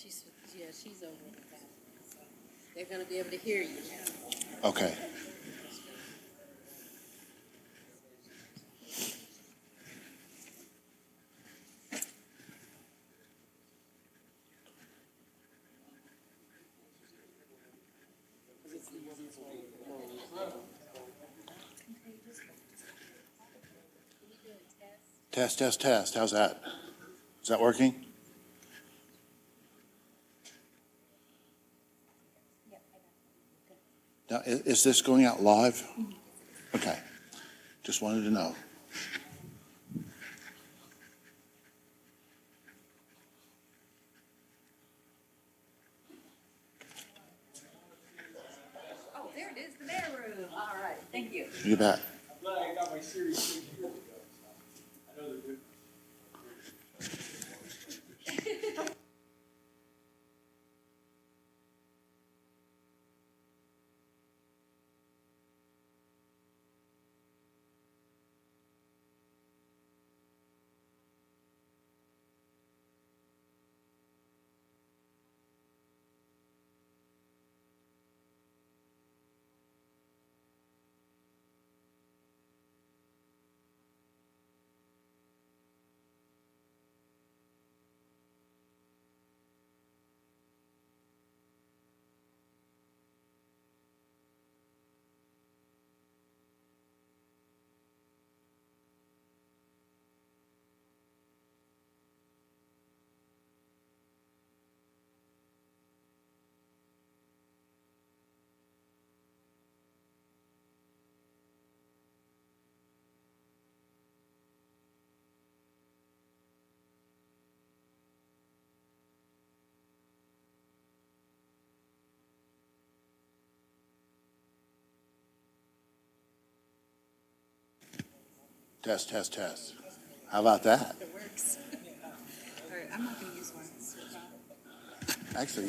She's over with that. So they're going to be able to hear you now. Okay. Test, test, test. How's that? Is that working? Now, is this going out live? Okay. Just wanted to know. Oh, there it is, the mayor room. All right, thank you. You bet. I'm glad I got my series thing here. I know they're good. Test, test, test. How about that? It works. All right, I'm not going to use one. Actually,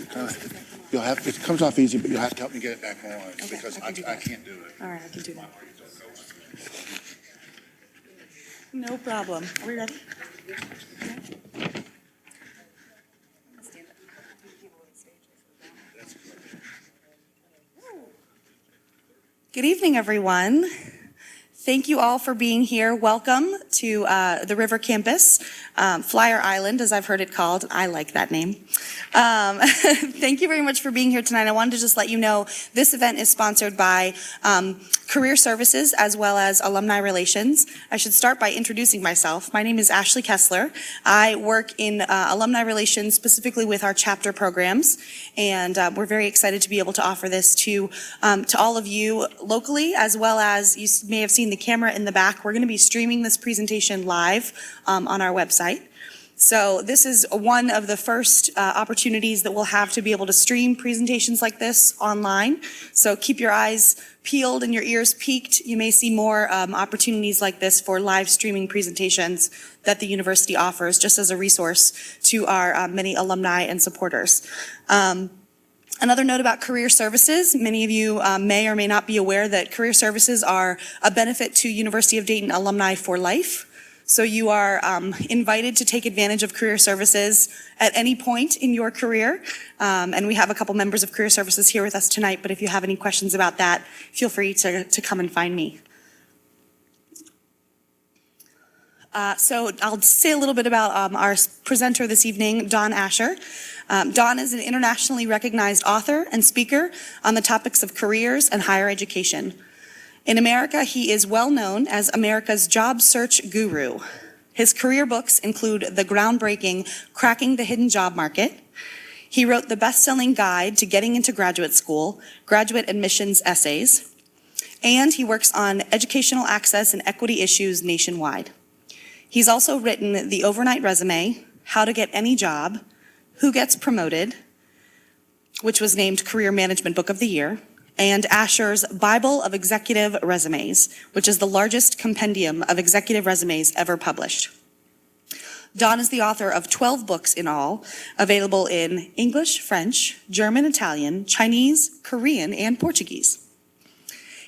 you'll have, it comes off easy, but you'll have to help me get it back on because I can do that. I can't do it. All right, I can do that. No problem. Are we ready? Good evening, everyone. Thank you all for being here. Welcome to the River Campus, Flyer Island, as I've heard it called. I like that name. Thank you very much for being here tonight. I wanted to just let you know this event is sponsored by Career Services as well as Alumni Relations. I should start by introducing myself. My name is Ashley Kessler. I work in Alumni Relations, specifically with our chapter programs, and we're very excited to be able to offer this to all of you locally, as well as you may have seen the camera in the back. We're going to be streaming this presentation live on our website. So this is one of the first opportunities that we'll have to be able to stream presentations like this online. So keep your eyes peeled and your ears peaked. You may see more opportunities like this for live streaming presentations that the university offers just as a resource to our many alumni and supporters. Another note about career services, many of you may or may not be aware that career services are a benefit to University of Dayton alumni for life. So you are invited to take advantage of career services at any point in your career. And we have a couple members of career services here with us tonight, but if you have any questions about that, feel free to come and find me. So I'll say a little bit about our presenter this evening, Don Asher. Don is an internationally recognized author and speaker on the topics of careers and higher education. In America, he is well known as America's job search guru. His career books include the groundbreaking Cracking the Hidden Job Market. He wrote the best-selling guide to getting into graduate school, Graduate Admissions Essays, and he works on educational access and equity issues nationwide. He's also written The Overnight Resume, How to Get Any Job, Who Gets Promoted, which was named Career Management Book of the Year, and Asher's Bible of Executive Resumes, which is the largest compendium of executive resumes ever published. Don is the author of 12 books in all, available in English, French, German, Italian, Chinese, Korean, and Portuguese.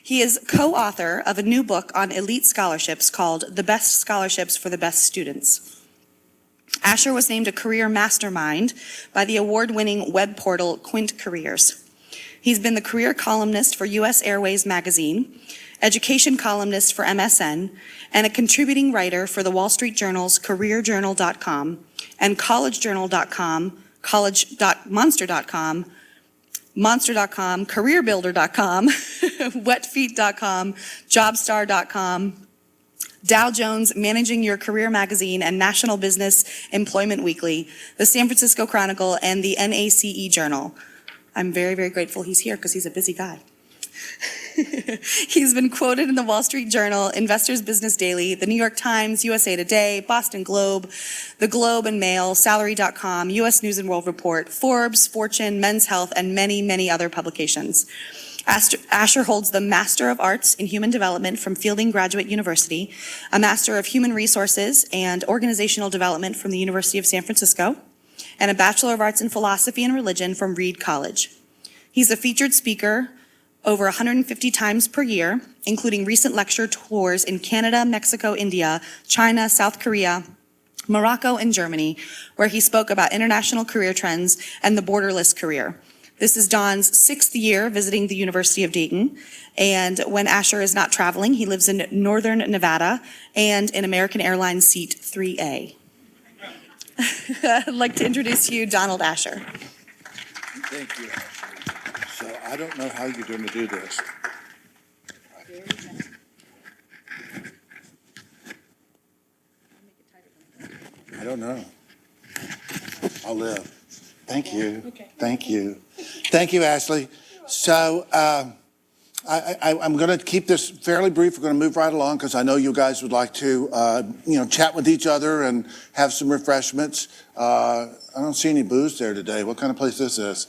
He is co-author of a new book on elite scholarships called The Best Scholarships for the Best Students. Asher was named a career mastermind by the award-winning web portal Quint Careers. He's been the career columnist for U.S. Airways magazine, education columnist for MSN, and a contributing writer for the Wall Street Journal's CareerJournal.com and CollegeJournal.com, Monster.com, CareerBuilder.com, WetFeet.com, JobStar.com, Dow Jones, Managing Your Career Magazine, and National Business Employment Weekly, the San Francisco Chronicle, and the NACE Journal. I'm very, very grateful he's here because he's a busy guy. He's been quoted in the Wall Street Journal, Investors Business Daily, the New York Times, USA Today, Boston Globe, the Globe and Mail, Salary.com, U.S. News and World Report, Forbes, Fortune, Men's Health, and many, many other publications. Asher holds the Master of Arts in Human Development from Fielding Graduate University, a Master of Human Resources and Organizational Development from the University of San Francisco, and a Bachelor of Arts in Philosophy and Religion from Reed College. He's a featured speaker over 150 times per year, including recent lecture tours in Canada, Mexico, India, China, South Korea, Morocco, and Germany, where he spoke about international career trends and the borderless career. This is Don's 6th year visiting the University of Dayton, and when Asher is not traveling, he lives in northern Nevada and in American Airlines seat 3A. I'd like to introduce you, Donald Asher. Thank you, Ashley. So I don't know how you're going to do this. I don't know. I'll live. Thank you. Okay. Thank you. Thank you, Ashley. So I'm going to keep this fairly brief. We're going to move right along because I know you guys would like to, chat with each other and have some refreshments. I don't see any booze there today. What kind of place this is?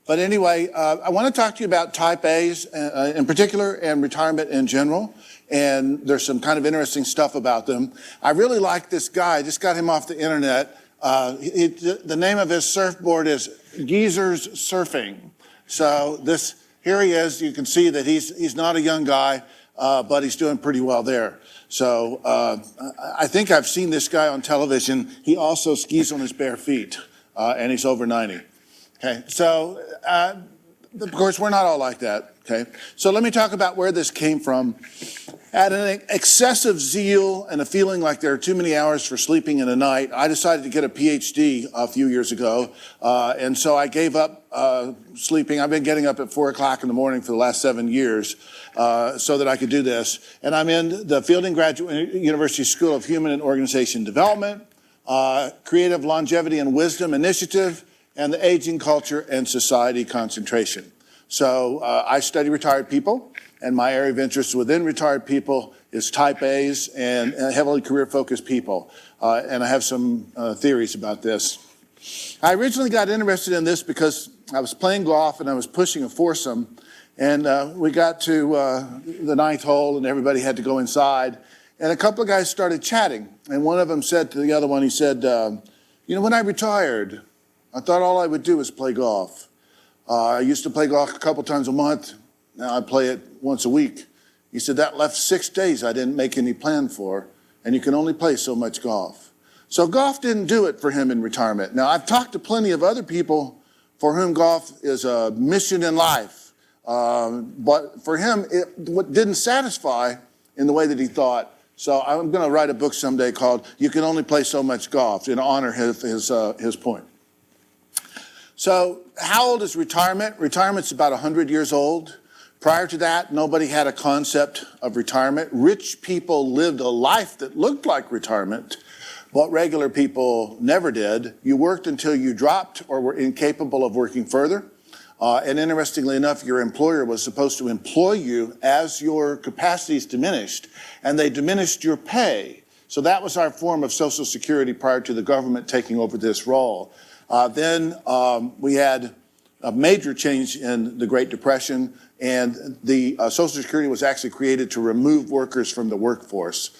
But anyway, I want to talk to you about type A's in particular and retirement in general. And there's some kind of interesting stuff about them. I really like this guy. I just got him off the internet. The name of his surfboard is Geezer's Surfing. So here he is. You can see that he's not a young guy, but he's doing pretty well there. So I think I've seen this guy on television. He also skis on his bare feet, and he's over 90. Okay, so of course we're not all like that. Okay, so let me talk about where this came from. At an excessive zeal and a feeling like there are too many hours for sleeping in a night, I decided to get a PhD a few years ago, and so I gave up sleeping. I've been getting up at 4 o'clock in the morning for the last 7 years so that I could do this. And I'm in the Fielding Graduate University School of Human and Organization Development, Creative Longevity and Wisdom Initiative, and the Aging Culture and Society concentration. So I study retired people, and my area of interest within retired people is type A's and heavily career-focused people. And I have some theories about this. I originally got interested in this because I was playing golf and I was pushing a foursome, and we got to the 9th hole and everybody had to go inside. And a couple of guys started chatting, and one of them said to the other one, he said, when I retired, I thought all I would do was play golf. I used to play golf a couple times a month. Now I play it once a week. He said that left 6 days I didn't make any plan for, and you can only play so much golf. So golf didn't do it for him in retirement. Now I've talked to plenty of other people for whom golf is a mission in life. But for him, it didn't satisfy in the way that he thought. So I'm going to write a book someday called You Can Only Play So Much Golf in honor of his point. So how old is retirement? Retirement's about 100 years old. Prior to that, nobody had a concept of retirement. Rich people lived a life that looked like retirement, but regular people never did. You worked until you dropped or were incapable of working further. And interestingly enough, your employer was supposed to employ you as your capacities diminished, and they diminished your pay. So that was our form of Social Security prior to the government taking over this role. Then we had a major change in the Great Depression, and the Social Security was actually created to remove workers from the workforce.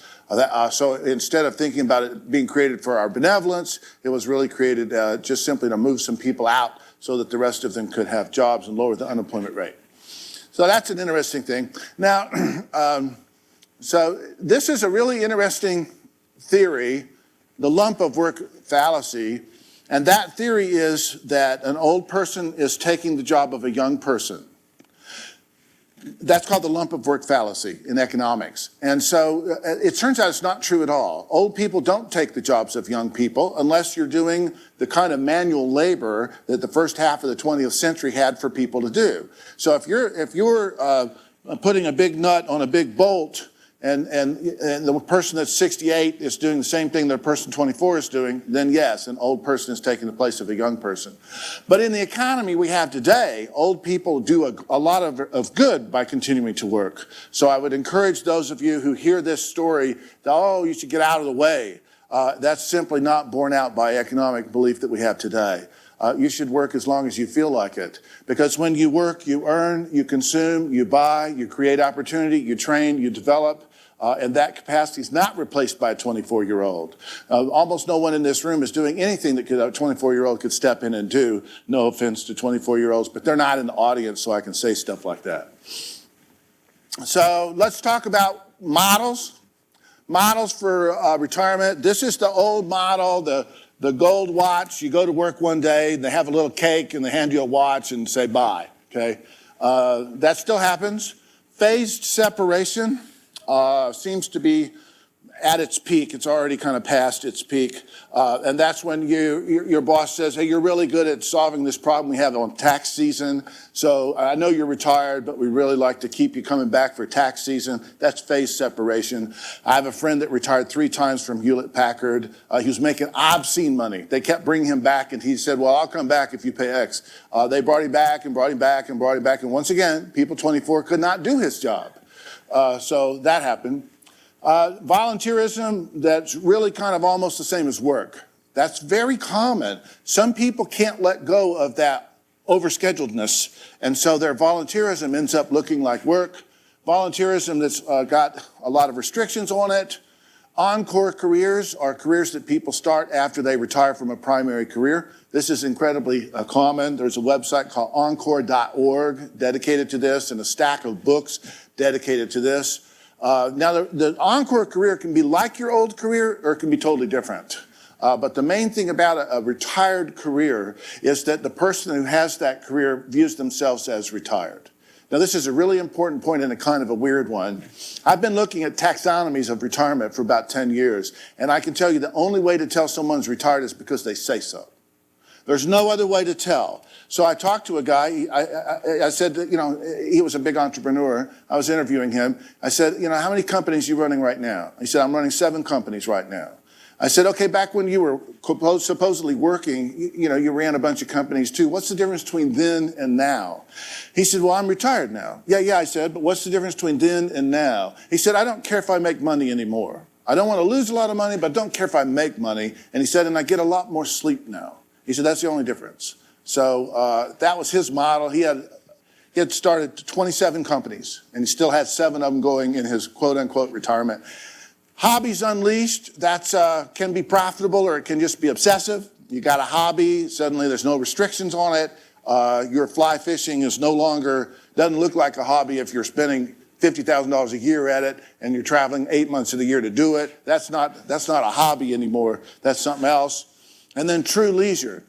So instead of thinking about it being created for our benevolence, it was really created just simply to move some people out so that the rest of them could have jobs and lower the unemployment rate. So that's an interesting thing. Now, so this is a really interesting theory the lump of work fallacy. And that theory is that an old person is taking the job of a young person. That's called the lump of work fallacy in economics. And so it turns out it's not true at all. Old people don't take the jobs of young people unless you're doing the kind of manual labor that the first half of the 20th century had for people to do. So if you're putting a big nut on a big bolt, and the person that's 68 is doing the same thing that a person 24 is doing, then yes, an old person is taking the place of a young person. But in the economy we have today, old people do a lot of good by continuing to work. So I would encourage those of you who hear this story that, oh, you should get out of the way. That's simply not borne out by economic belief that we have today. You should work as long as you feel like it. Because when you work, you earn, you consume, you buy, you create opportunity, you train, you develop. And that capacity is not replaced by a 24-year-old. Almost no one in this room is doing anything that a 24-year-old could step in and do. No offense to 24-year-olds, but they're not in the audience, so I can say stuff like that. So let's talk about models. Models for retirement. This is the old model, the gold watch. You go to work one day, and they have a little cake, and they hand you a watch and say bye, okay? That still happens. Phased separation. Seems to be at its peak. It's already kind of past its peak. And that's when your boss says, hey, you're really good at solving this problem we have on tax season. So I know you're retired, but we really like to keep you coming back for tax season. That's phase separation. I have a friend that retired 3 times from Hewlett-Packard. He was making obscene money. They kept bringing him back, and he said, well, I'll come back if you pay X. They brought him back and brought him back and brought him back. And once again, people 24 could not do his job. So that happened. Volunteerism, that's really kind of almost the same as work. That's very common. Some people can't let go of that overscheduledness, and so their volunteerism ends up looking like work. Volunteerism that's got a lot of restrictions on it. Encore careers are careers that people start after they retire from a primary career. This is incredibly common. There's a website called encore.org dedicated to this, and a stack of books dedicated to this. Now, the encore career can be like your old career, or it can be totally different. But the main thing about a retired career is that the person who has that career views themselves as retired. Now, this is a really important point and a kind of a weird one. I've been looking at taxonomies of retirement for about 10 years, and I can tell you the only way to tell someone's retired is because they say so. There's no other way to tell. So I talked to a guy. I said, that, he was a big entrepreneur. I was interviewing him. I said, how many companies are you running right now? He said, I'm running 7 companies right now. I said, okay, back when you were supposedly working, you ran a bunch of companies too. What's the difference between then and now? He said, well, I'm retired now. Yeah, I said, but what's the difference between then and now? He said, I don't care if I make money anymore. I don't want to lose a lot of money, but I don't care if I make money. And he said, and I get a lot more sleep now. He said, that's the only difference. So that was his model. He had started 27 companies, and he still had 7 of them going in his quote-unquote retirement. Hobbies unleashed, that's can be profitable, or it can just be obsessive. You got a hobby, suddenly there's no restrictions on it. Your fly fishing is no longer, doesn't look like a hobby if you're spending $50,000 a year at it and you're traveling 8 months of the year to do it. That's not a hobby anymore. That's something else. And then true leisure.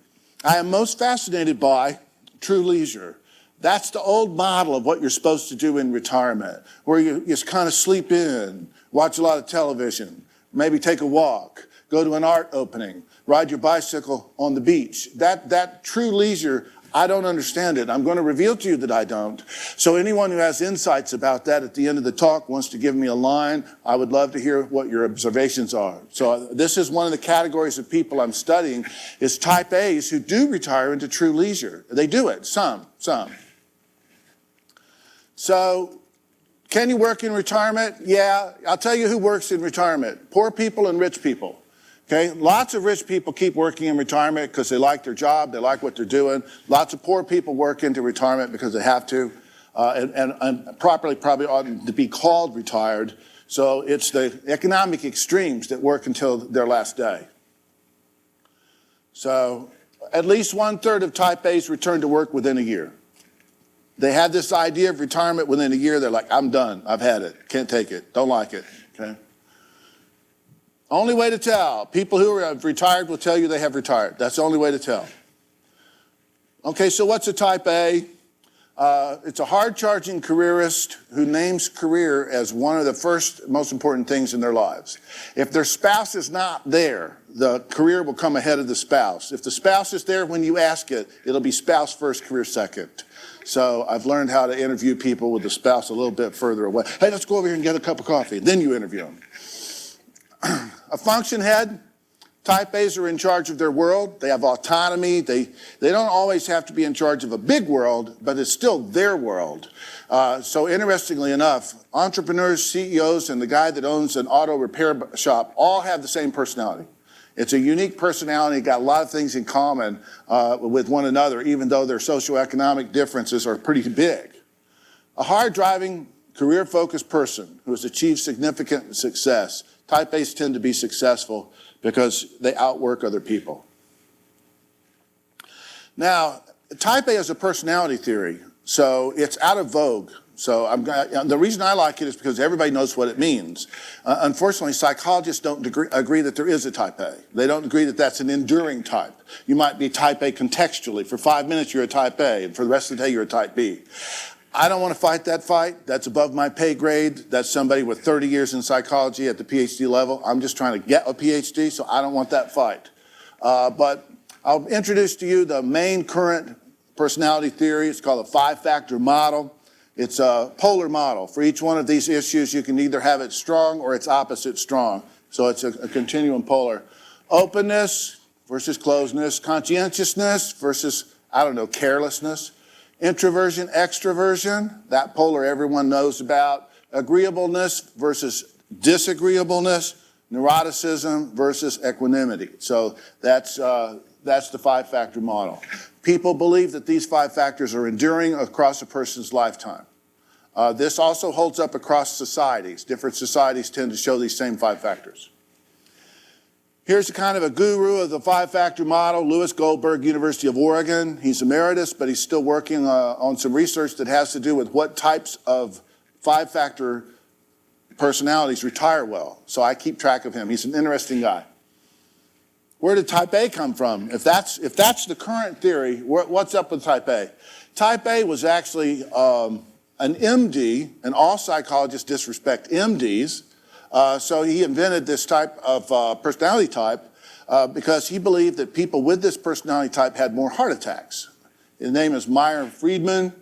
I am most fascinated by true leisure. That's the old model of what you're supposed to do in retirement, where you just kind of sleep in, watch a lot of television, maybe take a walk, go to an art opening, ride your bicycle on the beach. That true leisure, I don't understand it. I'm going to reveal to you that I don't. So anyone who has insights about that at the end of the talk wants to give me a line, I would love to hear what your observations are. So this is one of the categories of people I'm studying, is type A's who do retire into true leisure. They do it, some. So can you work in retirement? Yeah, I'll tell you who works in retirement. Poor people and rich people. Okay, lots of rich people keep working in retirement because they like their job, they like what they're doing. Lots of poor people work into retirement because they have to, and properly probably ought to be called retired. So it's the economic extremes that work until their last day. So at least 1/3 of type A's return to work within a year. They had this idea of retirement within a year. They're like, I'm done. I've had it. Can't take it. Don't like it. Okay. Only way to tell. People who have retired will tell you they have retired. That's the only way to tell. Okay, so what's a type A? It's a hard-charging careerist who names career as one of the first most important things in their lives. If their spouse is not there, the career will come ahead of the spouse. If the spouse is there when you ask it, it'll be spouse first, career second. So I've learned how to interview people with the spouse a little bit further away. Hey, let's go over here and get a cup of coffee. Then you interview them. A function head. Type A's are in charge of their world. They have autonomy. They don't always have to be in charge of a big world, but it's still their world. So interestingly enough, entrepreneurs, CEOs, and the guy that owns an auto repair shop all have the same personality. It's a unique personality, got a lot of things in common with one another, even though their socioeconomic differences are pretty big. A hard-driving, career-focused person who has achieved significant success. Type A's tend to be successful because they outwork other people. Now, type A is a personality theory, so it's out of vogue. So the reason I like it is because everybody knows what it means. Unfortunately, psychologists don't agree that there is a type A. They don't agree that that's an enduring type. You might be type A contextually. For 5 minutes, you're a type A, and for the rest of the day, you're a type B. I don't want to fight that fight. That's above my pay grade. That's somebody with 30 years in psychology at the PhD level. I'm just trying to get a PhD, so I don't want that fight. But I'll introduce to you the main current personality theory. It's called a 5-factor model. It's a polar model. For each one of these issues, you can either have it strong or its opposite strong. So it's a continuum polar. Openness versus closedness. Conscientiousness versus, carelessness. Introversion, extroversion, that polar everyone knows about. Agreeableness versus disagreeableness. Neuroticism versus equanimity. So that's the 5-factor model. People believe that these 5 factors are enduring across a person's lifetime. This also holds up across societies. Different societies tend to show these same 5 factors. Here's a kind of a guru of the 5-factor model, Louis Goldberg, University of Oregon. He's emeritus, but he's still working on some research that has to do with what types of 5-factor personalities retire well. So I keep track of him. He's an interesting guy. Where did type A come from? If that's the current theory, what's up with type A? Type A was actually an MD, and all psychologists disrespect MDs. So he invented this type of personality type because he believed that people with this personality type had more heart attacks. His name is Meyer Friedman,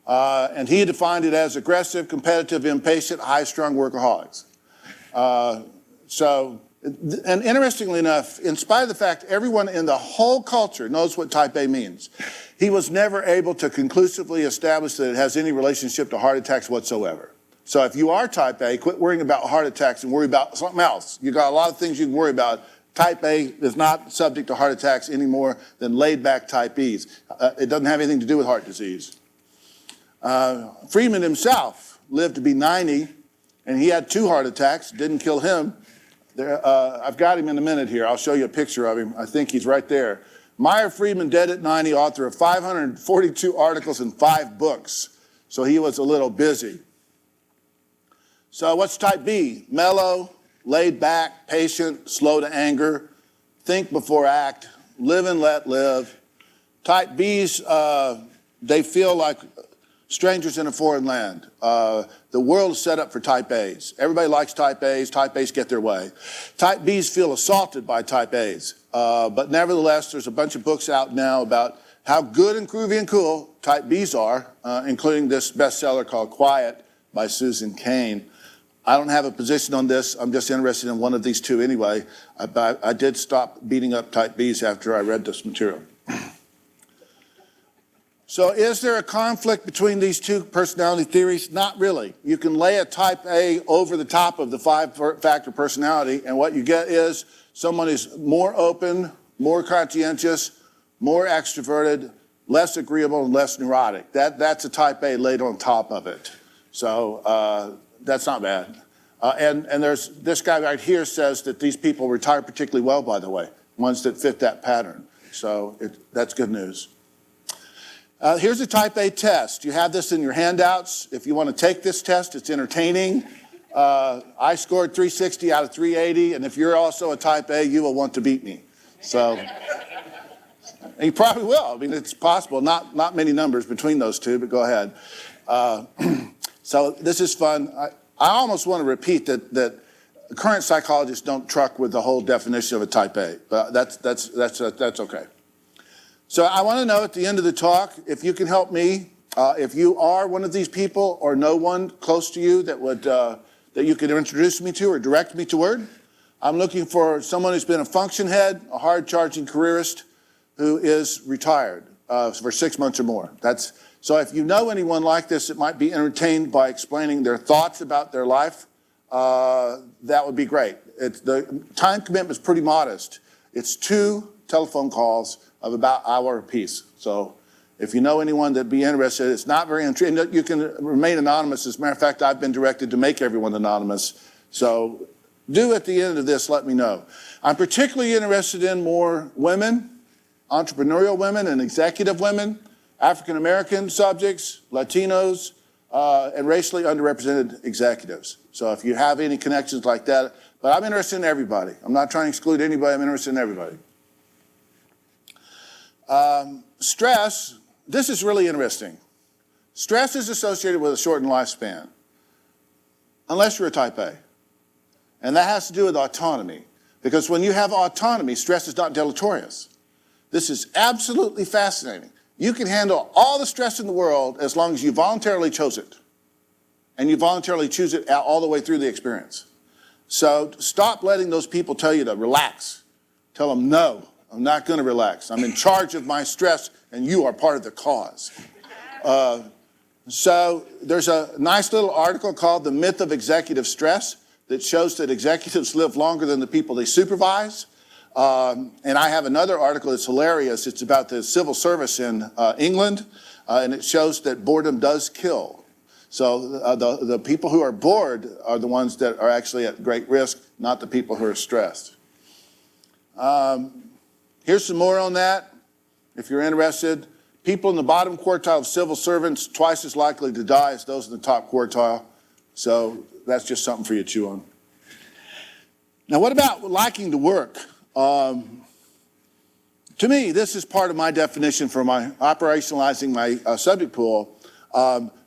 and he defined it as aggressive, competitive, impatient, high-strung workaholics. And interestingly enough, in spite of the fact everyone in the whole culture knows what type A means, he was never able to conclusively establish that it has any relationship to heart attacks whatsoever. So if you are type A, quit worrying about heart attacks and worry about something else. You've got a lot of things you can worry about. Type A is not subject to heart attacks any more than laid-back type Bs. It doesn't have anything to do with heart disease. Friedman himself lived to be 90, and he had 2 heart attacks. Didn't kill him. I've got him in a minute here. I'll show you a picture of him. I think he's right there. Meyer Friedman, dead at 90, author of 542 articles and 5 books. So he was a little busy. So what's type B? Mellow, laid back, patient, slow to anger, think before act, live and let live. Type Bs, they feel like strangers in a foreign land. The world is set up for type A's. Everybody likes type A's. Type A's get their way. Type Bs feel assaulted by type A's. But nevertheless, there's a bunch of books out now about how good and groovy and cool type Bs are, including this bestseller called Quiet by Susan Cain. I don't have a position on this. I'm just interested in one of these 2 anyway. I did stop beating up type Bs after I read this material. So is there a conflict between these 2 personality theories? Not really. You can lay a type A over the top of the 5-factor personality, and what you get is someone is more open, more conscientious, more extroverted, less agreeable, and less neurotic. That's a type A laid on top of it. So that's not bad. And there's this guy right here says that these people retire particularly well, by the way, ones that fit that pattern. So that's good news. Here's a type A test. You have this in your handouts. If you want to take this test, it's entertaining. I scored 360 out of 380, and if you're also a type A, you will want to beat me. So, and you probably will. I mean, it's possible. Not many numbers between those two, but go ahead. So this is fun. I almost want to repeat that current psychologists don't truck with the whole definition of a type A, but that's okay. So I want to know at the end of the talk if you can help me, if you are one of these people or know one close to you that would that you could introduce me to or direct me toward. I'm looking for someone who's been a function head, a hard-charging careerist who is retired for 6 months or more. So if you know anyone like this that might be entertained by explaining their thoughts about their life, that would be great. The time commitment is pretty modest. It's 2 telephone calls of about an hour apiece. So if you know anyone that'd be interested, it's not very intriguing. You can remain anonymous. As a matter of fact, I've been directed to make everyone anonymous. So do at the end of this, let me know. I'm particularly interested in more women, entrepreneurial women and executive women, African-American subjects, Latinos, and racially underrepresented executives. So if you have any connections like that, but I'm interested in everybody. I'm not trying to exclude anybody, I'm interested in everybody. Stress, this is really interesting. Stress is associated with a shortened lifespan, unless you're a type A. And that has to do with autonomy, because when you have autonomy, stress is not deleterious. This is absolutely fascinating. You can handle all the stress in the world as long as you voluntarily chose it. And you voluntarily choose it all the way through the experience. So stop letting those people tell you to relax. Tell them, no, I'm not going to relax. I'm in charge of my stress, and you are part of the cause. So there's a nice little article called The Myth of Executive Stress that shows that executives live longer than the people they supervise. And I have another article that's hilarious. It's about the civil service in England, and it shows that boredom does kill. So the people who are bored are the ones that are actually at great risk, not the people who are stressed. Here's some more on that, if you're interested. People in the bottom quartile of civil servants twice as likely to die as those in the top quartile. So that's just something for you to chew on. Now, what about liking to work? To me, this is part of my definition for my operationalizing my subject pool.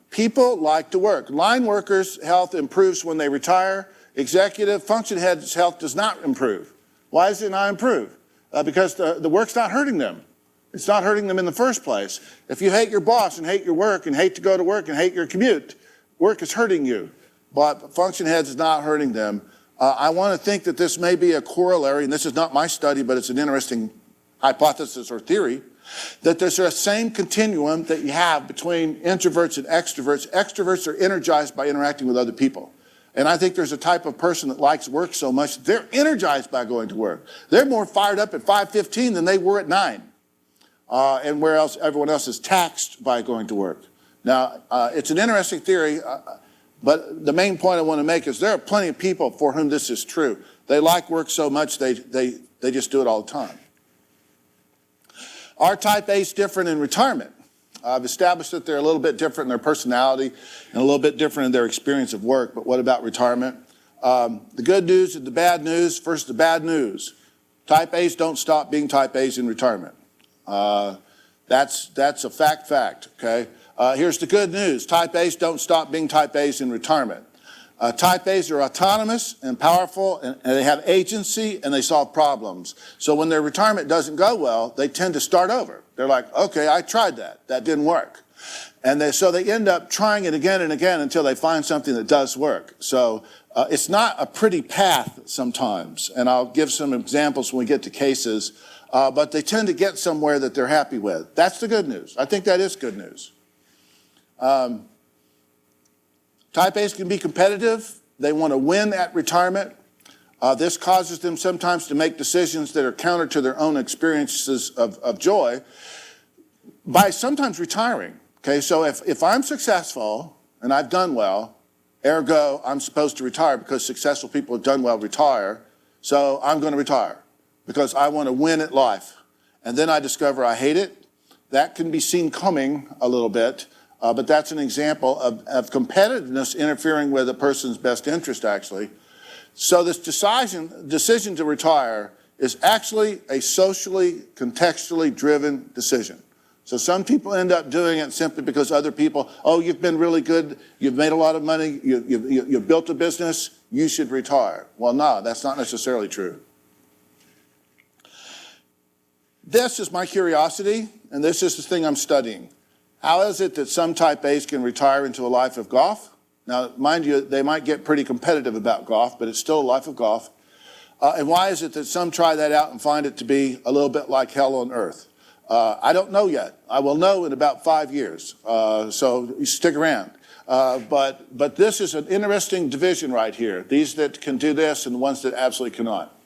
People like to work. Line workers' health improves when they retire. Executive function heads' health does not improve. Why does it not improve? Because the work's not hurting them. It's not hurting them in the first place. If you hate your boss and hate your work and hate to go to work and hate your commute, work is hurting you. But function heads is not hurting them. I want to think that this may be a corollary, and this is not my study, but it's an interesting hypothesis or theory, that there's a same continuum that you have between introverts and extroverts. Extroverts are energized by interacting with other people. And I think there's a type of person that likes work so much, they're energized by going to work. They're more fired up at 5:15 than they were at 9. And where else everyone else is taxed by going to work. Now, it's an interesting theory, but the main point I want to make is there are plenty of people for whom this is true. They like work so much they just do it all the time. Are type A's different in retirement? I've established that they're a little bit different in their personality and a little bit different in their experience of work, but what about retirement? The good news and the bad news. First, the bad news. Type A's don't stop being type A's in retirement. That's a fact, okay? Here's the good news. Type A's don't stop being type A's in retirement. Type A's are autonomous and powerful, and they have agency, and they solve problems. So when their retirement doesn't go well, they tend to start over. They're like, okay, I tried that. That didn't work. And so they end up trying it again and again until they find something that does work. So it's not a pretty path sometimes, and I'll give some examples when we get to cases, but they tend to get somewhere that they're happy with. That's the good news. I think that is good news. Type A's can be competitive. They want to win at retirement. This causes them sometimes to make decisions that are counter to their own experiences of joy by sometimes retiring. Okay, so if I'm successful and I've done well, ergo I'm supposed to retire because successful people have done well retire, so I'm going to retire because I want to win at life. And then I discover I hate it. That can be seen coming a little bit. But that's an example of competitiveness interfering with a person's best interest, actually. So this decision to retire is actually a socially, contextually driven decision. So some people end up doing it simply because other people, oh, you've been really good, you've made a lot of money, you've built a business, you should retire. Well, no, that's not necessarily true. This is my curiosity, and this is the thing I'm studying. How is it that some type A's can retire into a life of golf? Now, mind you, they might get pretty competitive about golf, but it's still a life of golf. And why is it that some try that out and find it to be a little bit like hell on earth? I don't know yet. I will know in about 5 years, so you stick around. But this is an interesting division right here. These that can do this and the ones that absolutely cannot.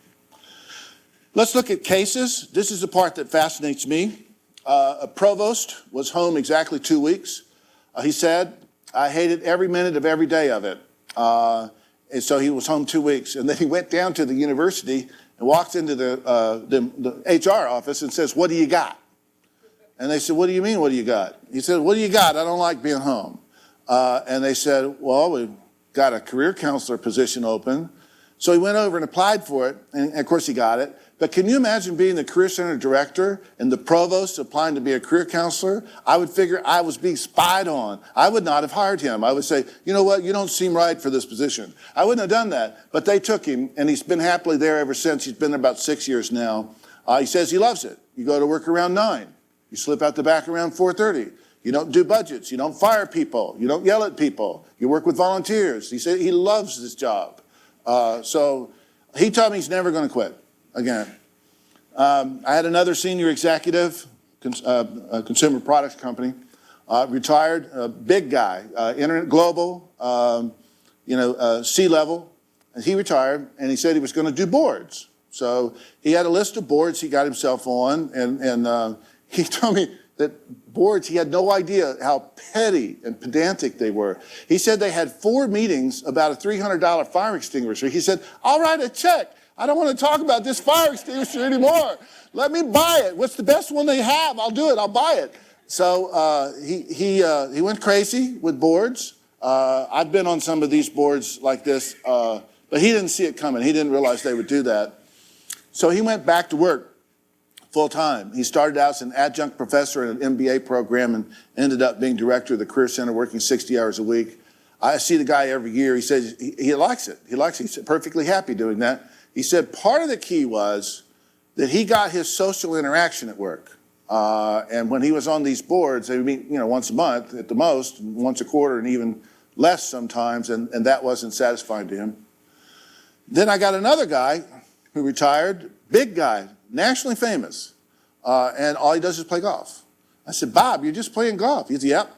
Let's look at cases. This is the part that fascinates me. A provost was home exactly 2 weeks. He said, I hated every minute of every day of it. And so he was home 2 weeks. And then he went down to the university and walked into the HR office and says, what do you got? And they said, what do you mean, what do you got? He said, what do you got? I don't like being home. And they said, well, we've got a career counselor position open. So he went over and applied for it, and of course he got it. But can you imagine being the Career Center director and the provost applying to be a career counselor? I would figure I was being spied on. I would not have hired him. I would say, you know what, you don't seem right for this position. I wouldn't have done that, but they took him, and he's been happily there ever since. He's been there about 6 years now. He says he loves it. You go to work around 9. You slip out the back around 4:30. You don't do budgets. You don't fire people. You don't yell at people. You work with volunteers. He said he loves this job. So he told me he's never going to quit again. I had another senior executive, a consumer products company, retired, a big guy, internet global, C-level. And he retired, and he said he was going to do boards. So he had a list of boards he got himself on, and he told me that boards, he had no idea how petty and pedantic they were. He said they had 4 meetings about a $300 fire extinguisher. He said, I'll write a check. I don't want to talk about this fire extinguisher anymore. Let me buy it. What's the best one they have? I'll do it. I'll buy it. So he went crazy with boards. I've been on some of these boards like this, but he didn't see it coming. He didn't realize they would do that. So he went back to work full time. He started out as an adjunct professor in an MBA program and ended up being director of the Career Center, working 60 hours a week. I see the guy every year. He says he likes it. He likes it. He's perfectly happy doing that. He said part of the key was that he got his social interaction at work. And when he was on these boards, they would meet, once a month at the most, once a quarter, and even less sometimes, and that wasn't satisfying to him. Then I got another guy who retired, big guy, nationally famous, and all he does is play golf. I said, Bob, you're just playing golf. He said, yep.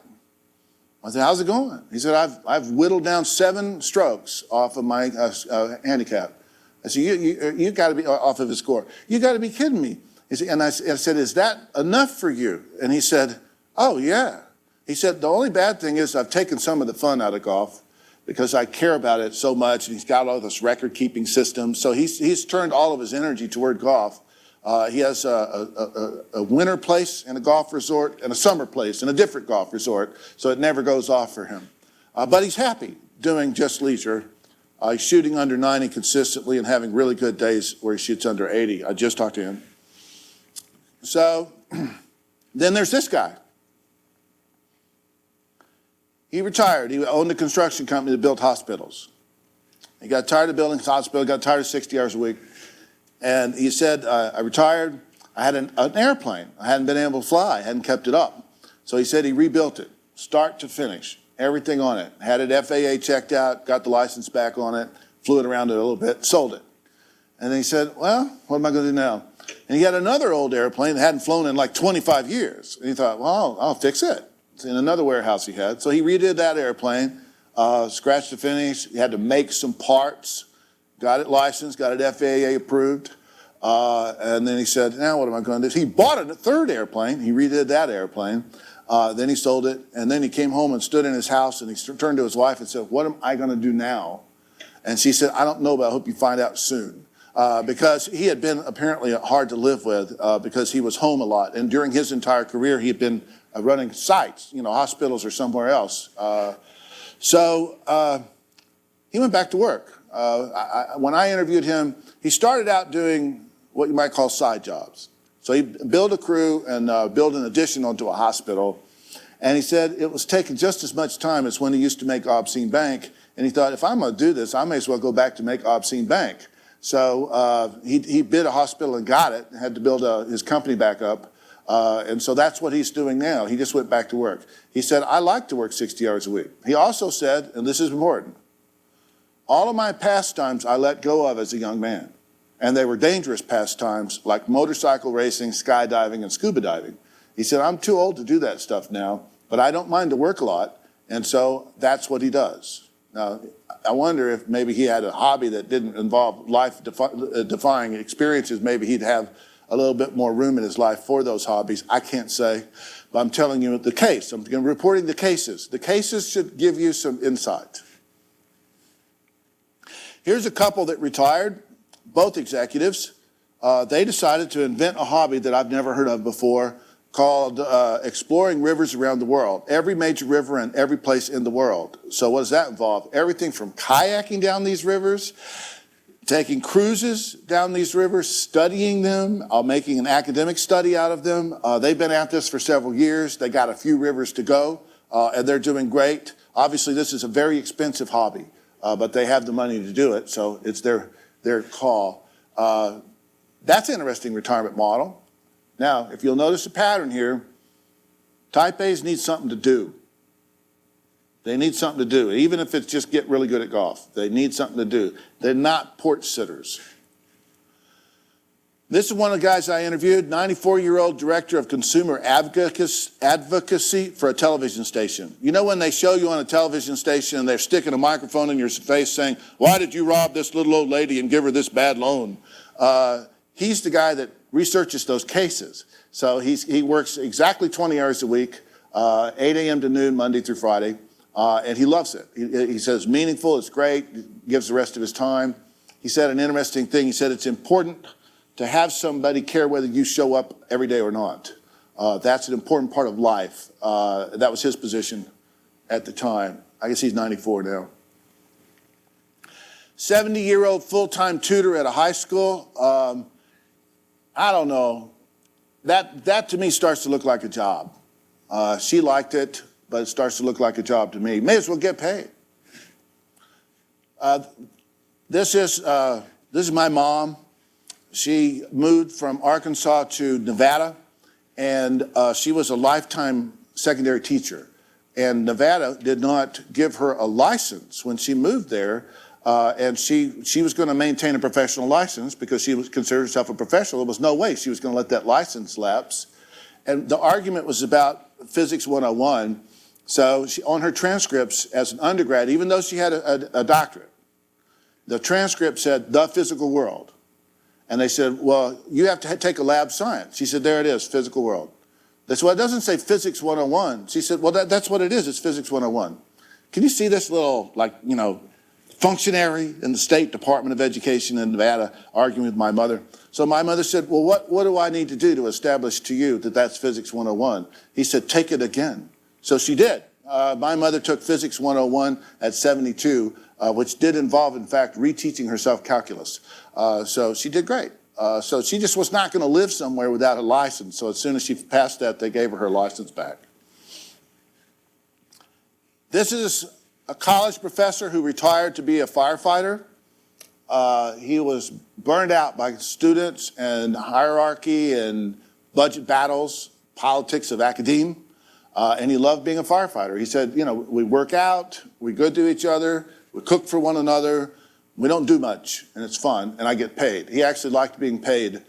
I said, how's it going? He said, I've whittled down 7 strokes off of my handicap. I said, you got to be off of his score. You got to be kidding me. He said, and I said, is that enough for you? And he said, oh, yeah. He said, the only bad thing is I've taken some of the fun out of golf because I care about it so much, and he's got all this record-keeping system. So he's turned all of his energy toward golf. He has a winter place in a golf resort and a summer place in a different golf resort, so it never goes off for him. But he's happy doing just leisure. He's shooting under 90 consistently and having really good days where he shoots under 80. I just talked to him. So then there's this guy. He retired. He owned a construction company that built hospitals. He got tired of building hospitals, got tired of 60 hours a week. And he said, I retired. I had an airplane. I hadn't been able to fly. I hadn't kept it up. So he said he rebuilt it, start to finish, everything on it. Had it FAA checked out, got the license back on it, flew it around it a little bit, sold it. And then he said, well, what am I going to do now? And he had another old airplane that hadn't flown in like 25 years. And he thought, well, I'll fix it. It's in another warehouse he had. So he redid that airplane, scratch to finish. He had to make some parts, got it licensed, got it FAA approved. And then he said, now what am I going to do? He bought a 3rd airplane. He redid that airplane. Then he sold it. And then he came home and stood in his house, and he turned to his wife and said, what am I going to do now? And she said, I don't know, but I hope you find out soon. because he had been apparently hard to live with because he was home a lot. And during his entire career, he had been running sites, hospitals or somewhere else. So he went back to work. When I interviewed him, he started out doing what you might call side jobs. So he built a crew and built an addition onto a hospital. And he said it was taking just as much time as when he used to make Obscene Bank. And he thought, if I'm going to do this, I may as well go back to make Obscene Bank. So he bid a hospital and got it, and had to build his company back up. And so that's what he's doing now. He just went back to work. He said, I like to work 60 hours a week. He also said, and this is important, all of my pastimes I let go of as a young man. And they were dangerous pastimes like motorcycle racing, skydiving, and scuba diving. He said, I'm too old to do that stuff now, but I don't mind to work a lot. And so that's what he does. Now, I wonder if maybe he had a hobby that didn't involve life-defying experiences. Maybe he'd have a little bit more room in his life for those hobbies. I can't say, but I'm telling you the case. I'm reporting the cases. The cases should give you some insight. Here's a couple that retired, both executives. They decided to invent a hobby that I've never heard of before called exploring rivers around the world, every major river and every place in the world. So what does that involve? Everything from kayaking down these rivers, taking cruises down these rivers, studying them, making an academic study out of them. They've been at this for several years. They got a few rivers to go, and they're doing great. Obviously, this is a very expensive hobby, but they have the money to do it, so it's their call. That's an interesting retirement model. Now, if you'll notice a pattern here, Type A's need something to do. They need something to do, even if it's just get really good at golf. They need something to do. They're not porch sitters. This is one of the guys I interviewed, 94-year-old director of consumer advocacy for a television station. You know when they show you on a television station and they're sticking a microphone in your face saying, why did you rob this little old lady and give her this bad loan? He's the guy that researches those cases. So he works exactly 20 hours a week, 8 a.m. to noon, Monday through Friday, and he loves it. He says meaningful, it's great, gives the rest of his time. He said an interesting thing. He said it's important to have somebody care whether you show up every day or not. That's an important part of life. That was his position at the time. I guess he's 94 now. 70-year-old full-time tutor at a high school. I don't know. That to me starts to look like a job. She liked it, but it starts to look like a job to me. May as well get paid. This is my mom. She moved from Arkansas to Nevada, and she was a lifetime secondary teacher. And Nevada did not give her a license when she moved there. And she was going to maintain a professional license because she considered herself a professional. There was no way she was going to let that license lapse. And the argument was about Physics 101. So on her transcripts as an undergrad, even though she had a doctorate, the transcript said, the physical world. And they said, well, you have to take a lab science. She said, there it is, physical world. They said, well, it doesn't say Physics 101. She said, well, that's what it is. It's Physics 101. Can you see this little, functionary in the State Department of Education in Nevada arguing with my mother? So my mother said, well, what do I need to do to establish to you that that's Physics 101? He said, take it again. So she did. My mother took Physics 101 at 72, which did involve, in fact, reteaching herself calculus. So she did great. So she just was not going to live somewhere without a license. So as soon as she passed that, they gave her license back. This is a college professor who retired to be a firefighter. He was burned out by students and hierarchy and budget battles, politics of academia, and he loved being a firefighter. He said, we work out, we're good to each other, we cook for one another, we don't do much, and it's fun, and I get paid. He actually liked being paid.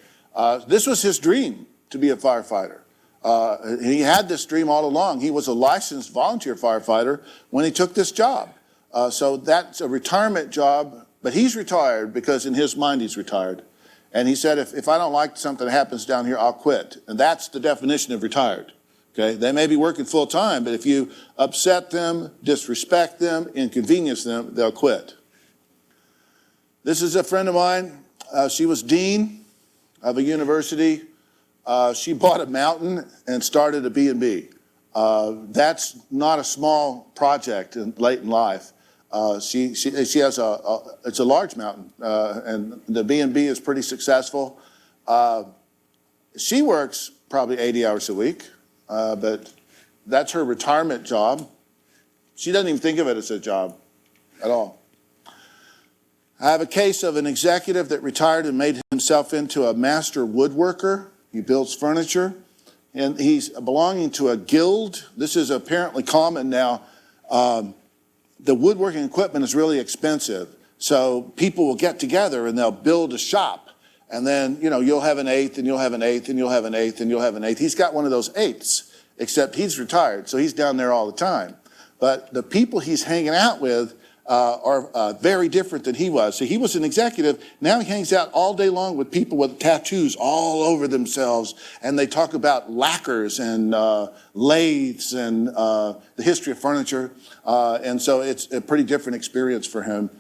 This was his dream, to be a firefighter. He had this dream all along. He was a licensed volunteer firefighter when he took this job. So that's a retirement job, but he's retired because in his mind he's retired. And he said, if I don't like something that happens down here, I'll quit. And that's the definition of retired. Okay? They may be working full time, but if you upset them, disrespect them, inconvenience them, they'll quit. This is a friend of mine. She was dean of a university. She bought a mountain and started a B&B. That's not a small project late in life. She has it's a large mountain, and the B&B is pretty successful. She works probably 80 hours a week, but that's her retirement job. She doesn't even think of it as a job at all. I have a case of an executive that retired and made himself into a master woodworker. He builds furniture, and he's belonging to a guild. This is apparently common now. The woodworking equipment is really expensive, so people will get together and they'll build a shop, and then, you know, you'll have an eighth, and you'll have an eighth, and you'll have an eighth, and you'll have an eighth. He's got one of those eighths, except he's retired, so he's down there all the time. But the people he's hanging out with are very different than he was. So he was an executive. Now he hangs out all day long with people with tattoos all over themselves, and they talk about lacquers and lathes and the history of furniture. And so it's a pretty different experience for him.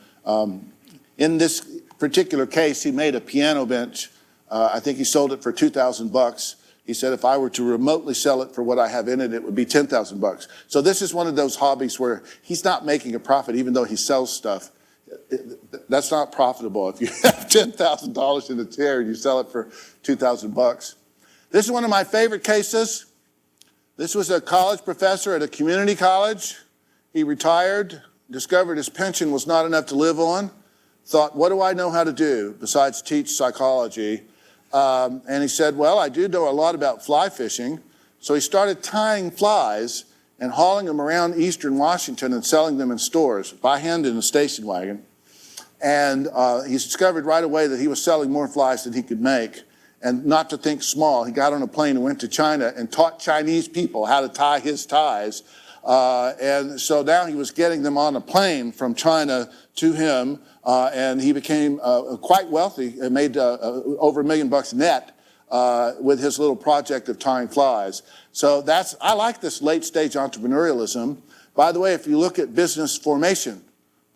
In this particular case, he made a piano bench. I think he sold it for $2,000. He said, if I were to remotely sell it for what I have in it, it would be $10,000. So this is one of those hobbies where he's not making a profit, even though he sells stuff. That's not profitable. If you have $10,000 in a chair and you sell it for $2,000. This is one of my favorite cases. This was a college professor at a community college. He retired, discovered his pension was not enough to live on, thought, what do I know how to do besides teach psychology? And he said, well, I do know a lot about fly fishing. So he started tying flies and hauling them around eastern Washington and selling them in stores by hand in a station wagon. And he discovered right away that he was selling more flies than he could make. And not to think small, he got on a plane and went to China and taught Chinese people how to tie his ties. And so now he was getting them on a plane from China to him, and he became quite wealthy and made over $1 million net with his little project of tying flies. So I like this late stage entrepreneurialism. By the way, if you look at business formation,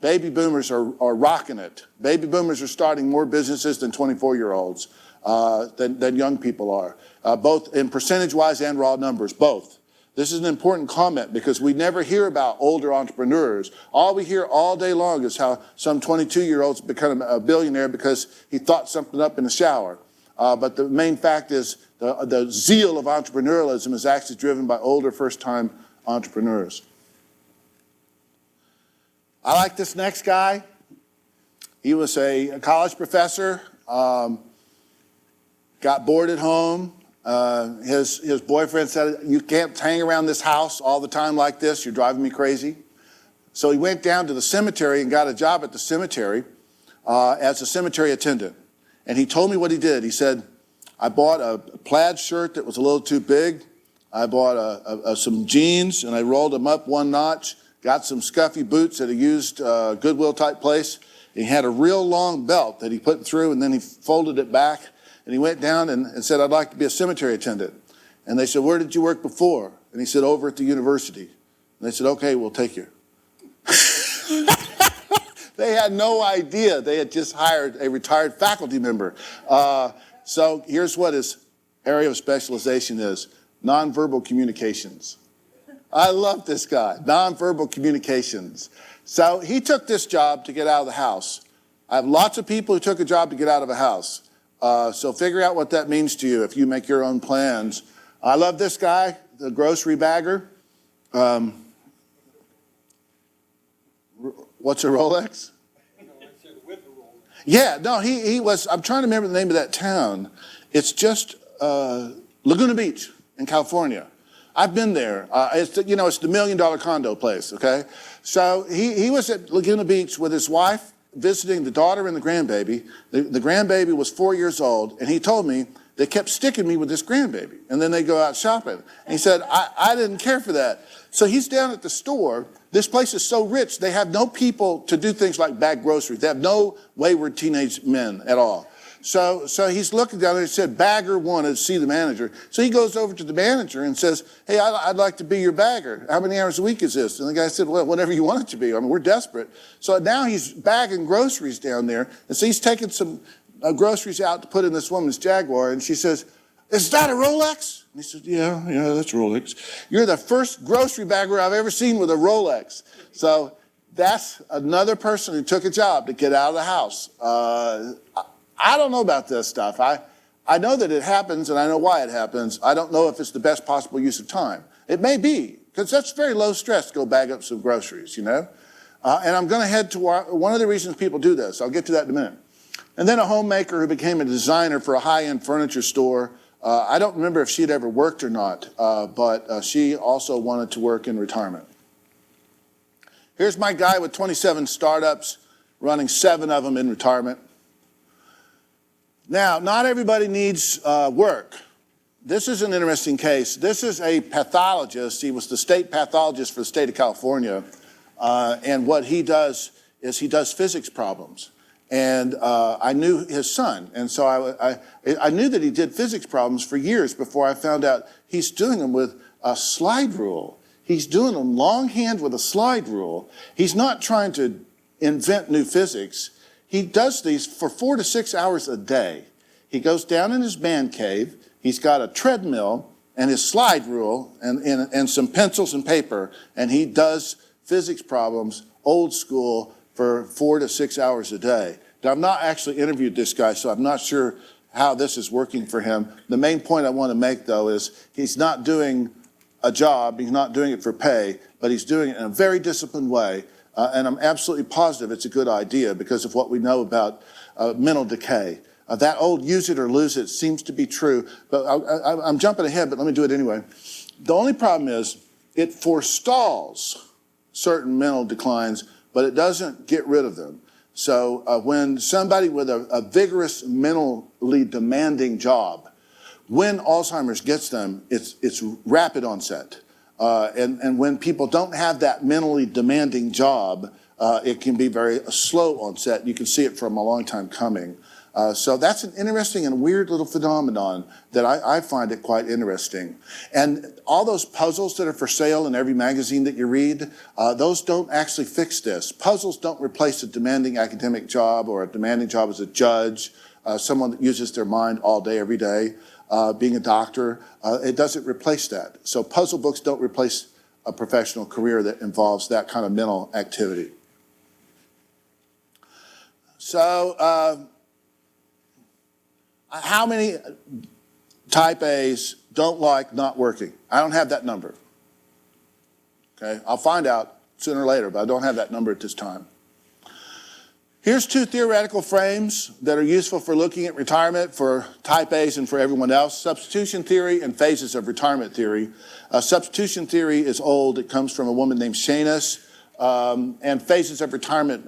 baby boomers are rocking it. Baby boomers are starting more businesses than 24-year-olds, than young people are, both in percentage-wise and raw numbers, both. This is an important comment because we never hear about older entrepreneurs. All we hear all day long is how some 22-year-old's become a billionaire because he thought something up in the shower. But the main fact is the zeal of entrepreneurialism is actually driven by older first-time entrepreneurs. I like this next guy. He was a college professor, got bored at home. His boyfriend said, you can't hang around this house all the time like this. You're driving me crazy. So he went down to the cemetery and got a job at the cemetery as a cemetery attendant. And he told me what he did. He said, I bought a plaid shirt that was a little too big. I bought some jeans and I rolled them up one notch, got some scuffy boots at a used Goodwill type place. He had a real long belt that he put through and then he folded it back. And he went down and said, I'd like to be a cemetery attendant. And they said, where did you work before? And he said, over at the university. And they said, okay, we'll take you. They had no idea. They had just hired a retired faculty member. So here's what his area of specialization is: nonverbal communications. I love this guy, nonverbal communications. So he took this job to get out of the house. I have lots of people who took a job to get out of a house. So figure out what that means to you if you make your own plans. I love this guy, the grocery bagger. What's a Rolex? Yeah, no, he was, I'm trying to remember the name of that town. It's just Laguna Beach in California. I've been there. It's the $1 million condo place, okay? So he was at Laguna Beach with his wife, visiting the daughter and the grandbaby. The grandbaby was 4 years old, and he told me they kept sticking me with this grandbaby, and then they go out shopping. And he said, I didn't care for that. So he's down at the store. This place is so rich, they have no people to do things like bag groceries. They have no wayward teenage men at all. So he's looking down there and said, bagger wanted to see the manager. So he goes over to the manager and says, hey, I'd like to be your bagger. How many hours a week is this? And the guy said, well, whatever you want it to be. I mean, we're desperate. So now he's bagging groceries down there. And so he's taking some groceries out to put in this woman's Jaguar, and she says, "Is that a Rolex?" And he said, yeah, that's Rolex. "You're the first grocery bagger I've ever seen with a Rolex." So that's another person who took a job to get out of the house. I don't know about this stuff. I know that it happens, and I know why it happens. I don't know if it's the best possible use of time. It may be, because that's very low stress to go bag up some groceries, And I'm going to head to one of the reasons people do this. I'll get to that in a minute. And then a homemaker who became a designer for a high-end furniture store. I don't remember if she'd ever worked or not, but she also wanted to work in retirement. Here's my guy with 27 startups, running 7 of them in retirement. Now, not everybody needs work. This is an interesting case. This is a pathologist. He was the state pathologist for the state of California. And what he does is he does physics problems. And I knew his son. And so I knew that he did physics problems for years before I found out he's doing them with a slide rule. He's doing them longhand with a slide rule. He's not trying to invent new physics. He does these for 4 to 6 hours a day. He goes down in his man cave. He's got a treadmill and his slide rule and some pencils and paper, and he does physics problems, old school, for 4 to 6 hours a day. Now, I've not actually interviewed this guy, so I'm not sure how this is working for him. The main point I want to make, though, is he's not doing a job, he's not doing it for pay, but he's doing it in a very disciplined way. And I'm absolutely positive it's a good idea because of what we know about mental decay. That old use it or lose it seems to be true, but I'm jumping ahead, but let me do it anyway. The only problem is it forestalls certain mental declines, but it doesn't get rid of them. So when somebody with a vigorous, mentally demanding job, when Alzheimer's gets them, it's rapid onset. And when people don't have that mentally demanding job, it can be very slow onset. You can see it from a long time coming. So that's an interesting and weird little phenomenon that I find it quite interesting. And all those puzzles that are for sale in every magazine that you read, those don't actually fix this. Puzzles don't replace a demanding academic job or a demanding job as a judge, someone that uses their mind all day, every day. Being a doctor, it doesn't replace that. So puzzle books don't replace a professional career that involves that kind of mental activity. So how many type A's don't like not working? I don't have that number. Okay, I'll find out sooner or later, but I don't have that number at this time. Here's 2 theoretical frames that are useful for looking at retirement for type A's and for everyone else. Substitution theory and phases of retirement theory. Substitution theory is old. It comes from a woman named Shanis. And phases of retirement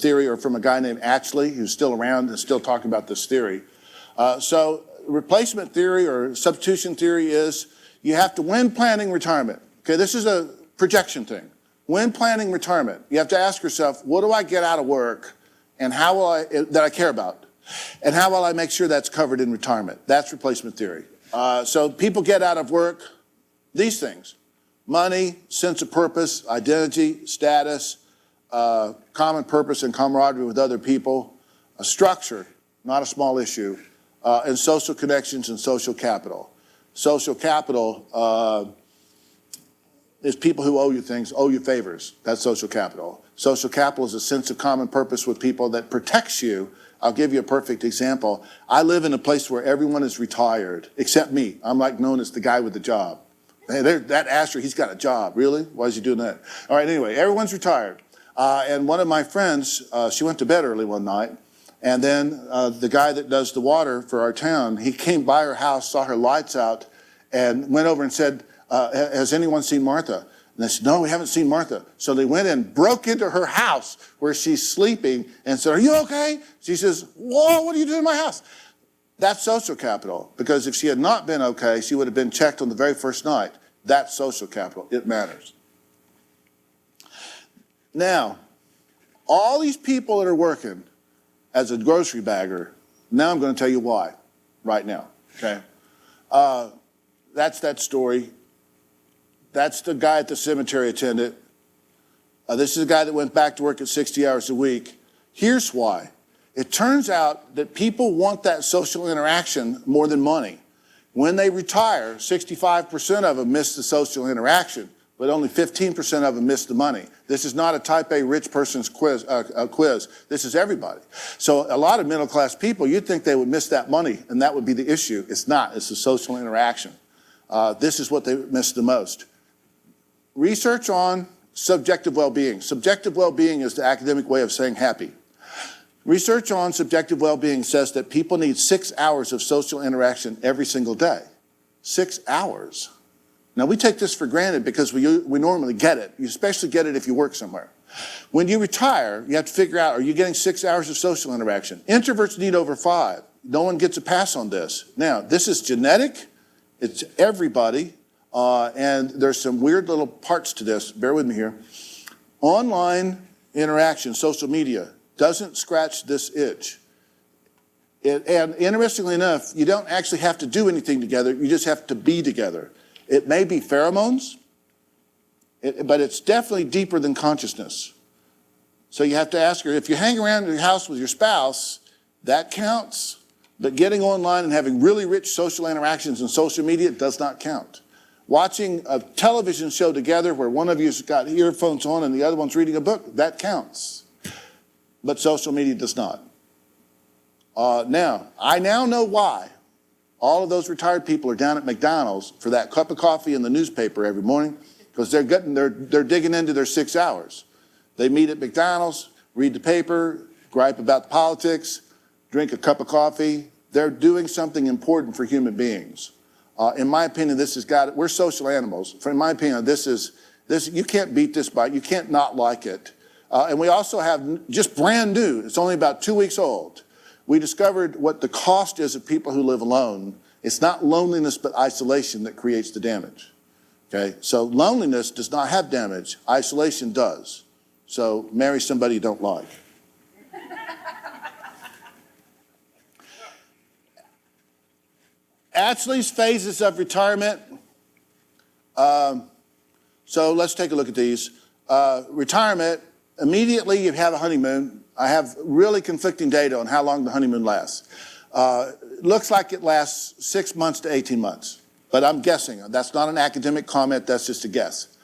theory are from a guy named Ashley, who's still around and still talking about this theory. So replacement theory or substitution theory is you have to, when planning retirement, okay, this is a projection thing. When planning retirement, you have to ask yourself, what do I get out of work and how will that I care about? And how will I make sure that's covered in retirement? That's replacement theory. So people get out of work these things: money, sense of purpose, identity, status, common purpose and camaraderie with other people, a structure, not a small issue, and social connections and social capital. Social capital is people who owe you things, owe you favors. That's social capital. Social capital is a sense of common purpose with people that protects you. I'll give you a perfect example. I live in a place where everyone is retired, except me. I'm like known as the guy with the job. Hey, that Asher, he's got a job. Really? Why is he doing that? All right, anyway, everyone's retired. And one of my friends, she went to bed early one night, and then the guy that does the water for our town, he came by her house, saw her lights out, and went over and said, has anyone seen Martha? And they said, no, we haven't seen Martha. So they went and broke into her house where she's sleeping and said, are you okay? She says, whoa, what are you doing in my house? That's social capital, because if she had not been okay, she would have been checked on the very first night. That's social capital. It matters. Now, all these people that are working as a grocery bagger, now I'm going to tell you why right now, okay? That's that story. That's the guy at the cemetery attendant. This is a guy that went back to work at 60 hours a week. Here's why. It turns out that people want that social interaction more than money. When they retire, 65% of them miss the social interaction, but only 15% of them miss the money. This is not a type A rich person's quiz. This is everybody. So a lot of middle class people, you'd think they would miss that money, and that would be the issue. It's not. It's the social interaction. This is what they miss the most. Research on subjective well-being. Subjective well-being is the academic way of saying happy. Research on subjective well-being says that people need 6 hours of social interaction every single day. 6 hours. Now, we take this for granted because we normally get it. You especially get it if you work somewhere. When you retire, you have to figure out, are you getting 6 hours of social interaction? Introverts need over 5. No one gets a pass on this. Now, this is genetic. It's everybody. And there's some weird little parts to this. Bear with me here. Online interaction, social media, doesn't scratch this itch. And interestingly enough, you don't actually have to do anything together. You just have to be together. It may be pheromones, but it's definitely deeper than consciousness. So you have to ask her, if you hang around your house with your spouse, that counts. But getting online and having really rich social interactions in social media does not count. Watching a television show together where one of you's got earphones on and the other one's reading a book, that counts. But social media does not. Now, I now know why all of those retired people are down at McDonald's for that cup of coffee and the newspaper every morning, because they're digging into their 6 hours. They meet at McDonald's, read the paper, gripe about politics, drink a cup of coffee. They're doing something important for human beings. In my opinion, we're social animals. In my opinion, you can't beat this bite. You can't not like it. And we also have, just brand new, it's only about 2 weeks old, we discovered what the cost is of people who live alone. It's not loneliness but isolation that creates the damage. Okay, so loneliness does not have damage, isolation does. So marry somebody you don't like. Ashley's phases of retirement. So let's take a look at these. Retirement, immediately you have a honeymoon. I have really conflicting data on how long the honeymoon lasts. Looks like it lasts 6 months to 18 months, but I'm guessing. That's not an academic comment, that's just a guess.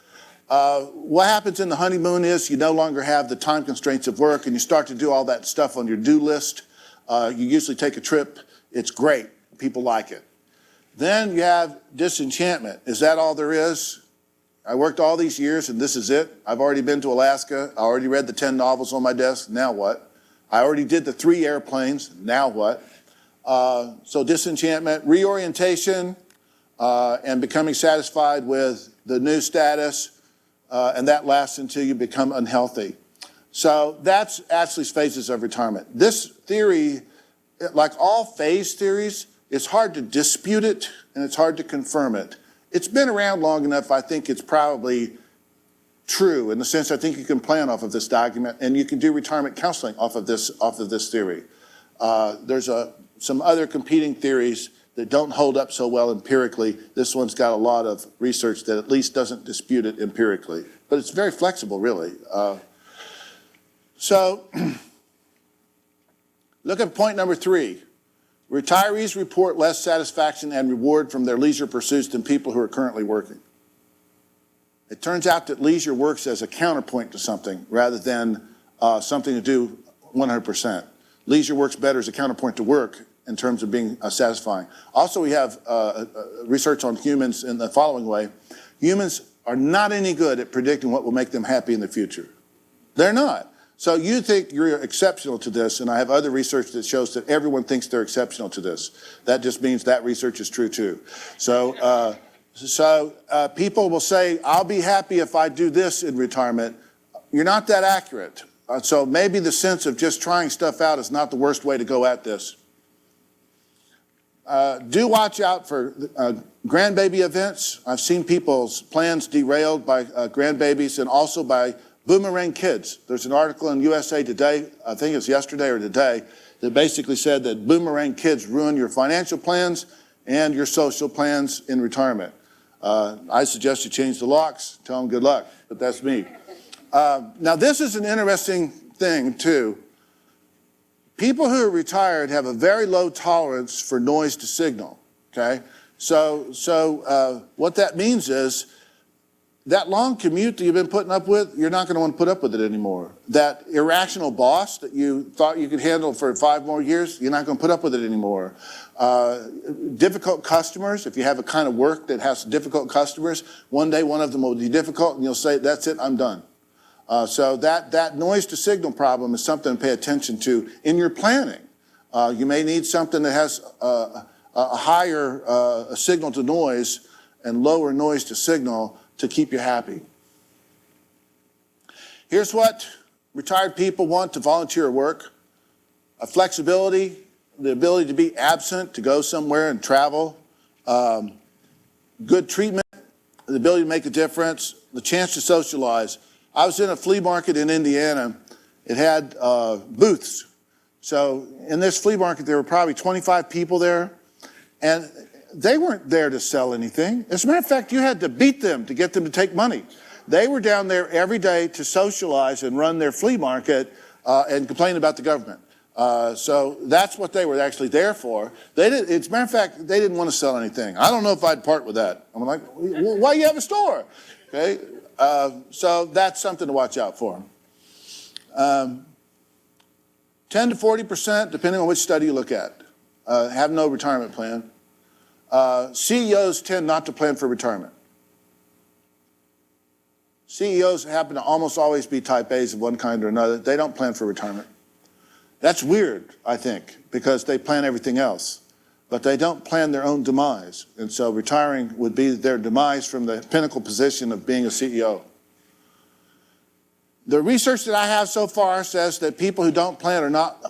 What happens in the honeymoon is you no longer have the time constraints of work and you start to do all that stuff on your do list. You usually take a trip. It's great. People like it. Then you have disenchantment. Is that all there is? I worked all these years and this is it. I've already been to Alaska. I already read the 10 novels on my desk. Now what? I already did the 3 airplanes. Now what? So disenchantment, reorientation, and becoming satisfied with the new status, and that lasts until you become unhealthy. So that's Ashley's phases of retirement. This theory, like all phase theories, it's hard to dispute it and it's hard to confirm it. It's been around long enough, I think it's probably true in the sense I think you can plan off of this document and you can do retirement counseling off of this theory. There's some other competing theories that don't hold up so well empirically. This one's got a lot of research that at least doesn't dispute it empirically, but it's very flexible really. So look at point number 3. Retirees report less satisfaction and reward from their leisure pursuits than people who are currently working. It turns out that leisure works as a counterpoint to something rather than something to do 100%. Leisure works better as a counterpoint to work in terms of being satisfying. Also, we have research on humans in the following way. Humans are not any good at predicting what will make them happy in the future. They're not. So you think you're exceptional to this, and I have other research that shows that everyone thinks they're exceptional to this. That just means that research is true too. So, people will say, I'll be happy if I do this in retirement. You're not that accurate. So maybe the sense of just trying stuff out is not the worst way to go at this. Do watch out for grandbaby events. I've seen people's plans derailed by grandbabies and also by boomerang kids. There's an article in USA Today, I think it's yesterday or today, that basically said that boomerang kids ruin your financial plans and your social plans in retirement. I suggest you change the locks, tell them good luck, but that's me. Now this is an interesting thing too. People who are retired have a very low tolerance for noise to signal, okay? So what that means is that long commute that you've been putting up with, you're not going to want to put up with it anymore. That irrational boss that you thought you could handle for 5 more years, you're not going to put up with it anymore. Difficult customers, if you have a kind of work that has difficult customers, one day one of them will be difficult and you'll say, that's it, I'm done. So that noise to signal problem is something to pay attention to in your planning. You may need something that has a higher signal to noise and lower noise to signal to keep you happy. Here's what retired people want to volunteer work: flexibility, the ability to be absent, to go somewhere and travel, good treatment, the ability to make a difference, the chance to socialize. I was in a flea market in Indiana. It had booths. So in this flea market, there were probably 25 people there, and they weren't there to sell anything. As a matter of fact, you had to beat them to get them to take money. They were down there every day to socialize and run their flea market and complain about the government. So that's what they were actually there for. As a matter of fact, they didn't want to sell anything. I don't know if I'd part with that. I'm like, why do you have a store? Okay, so that's something to watch out for. 10 to 40%, depending on which study you look at, have no retirement plan. CEOs tend not to plan for retirement. CEOs happen to almost always be type A's of one kind or another. They don't plan for retirement. That's weird, I think, because they plan everything else, but they don't plan their own demise. And so retiring would be their demise from the pinnacle position of being a CEO. The research that I have so far says that people who don't plan are not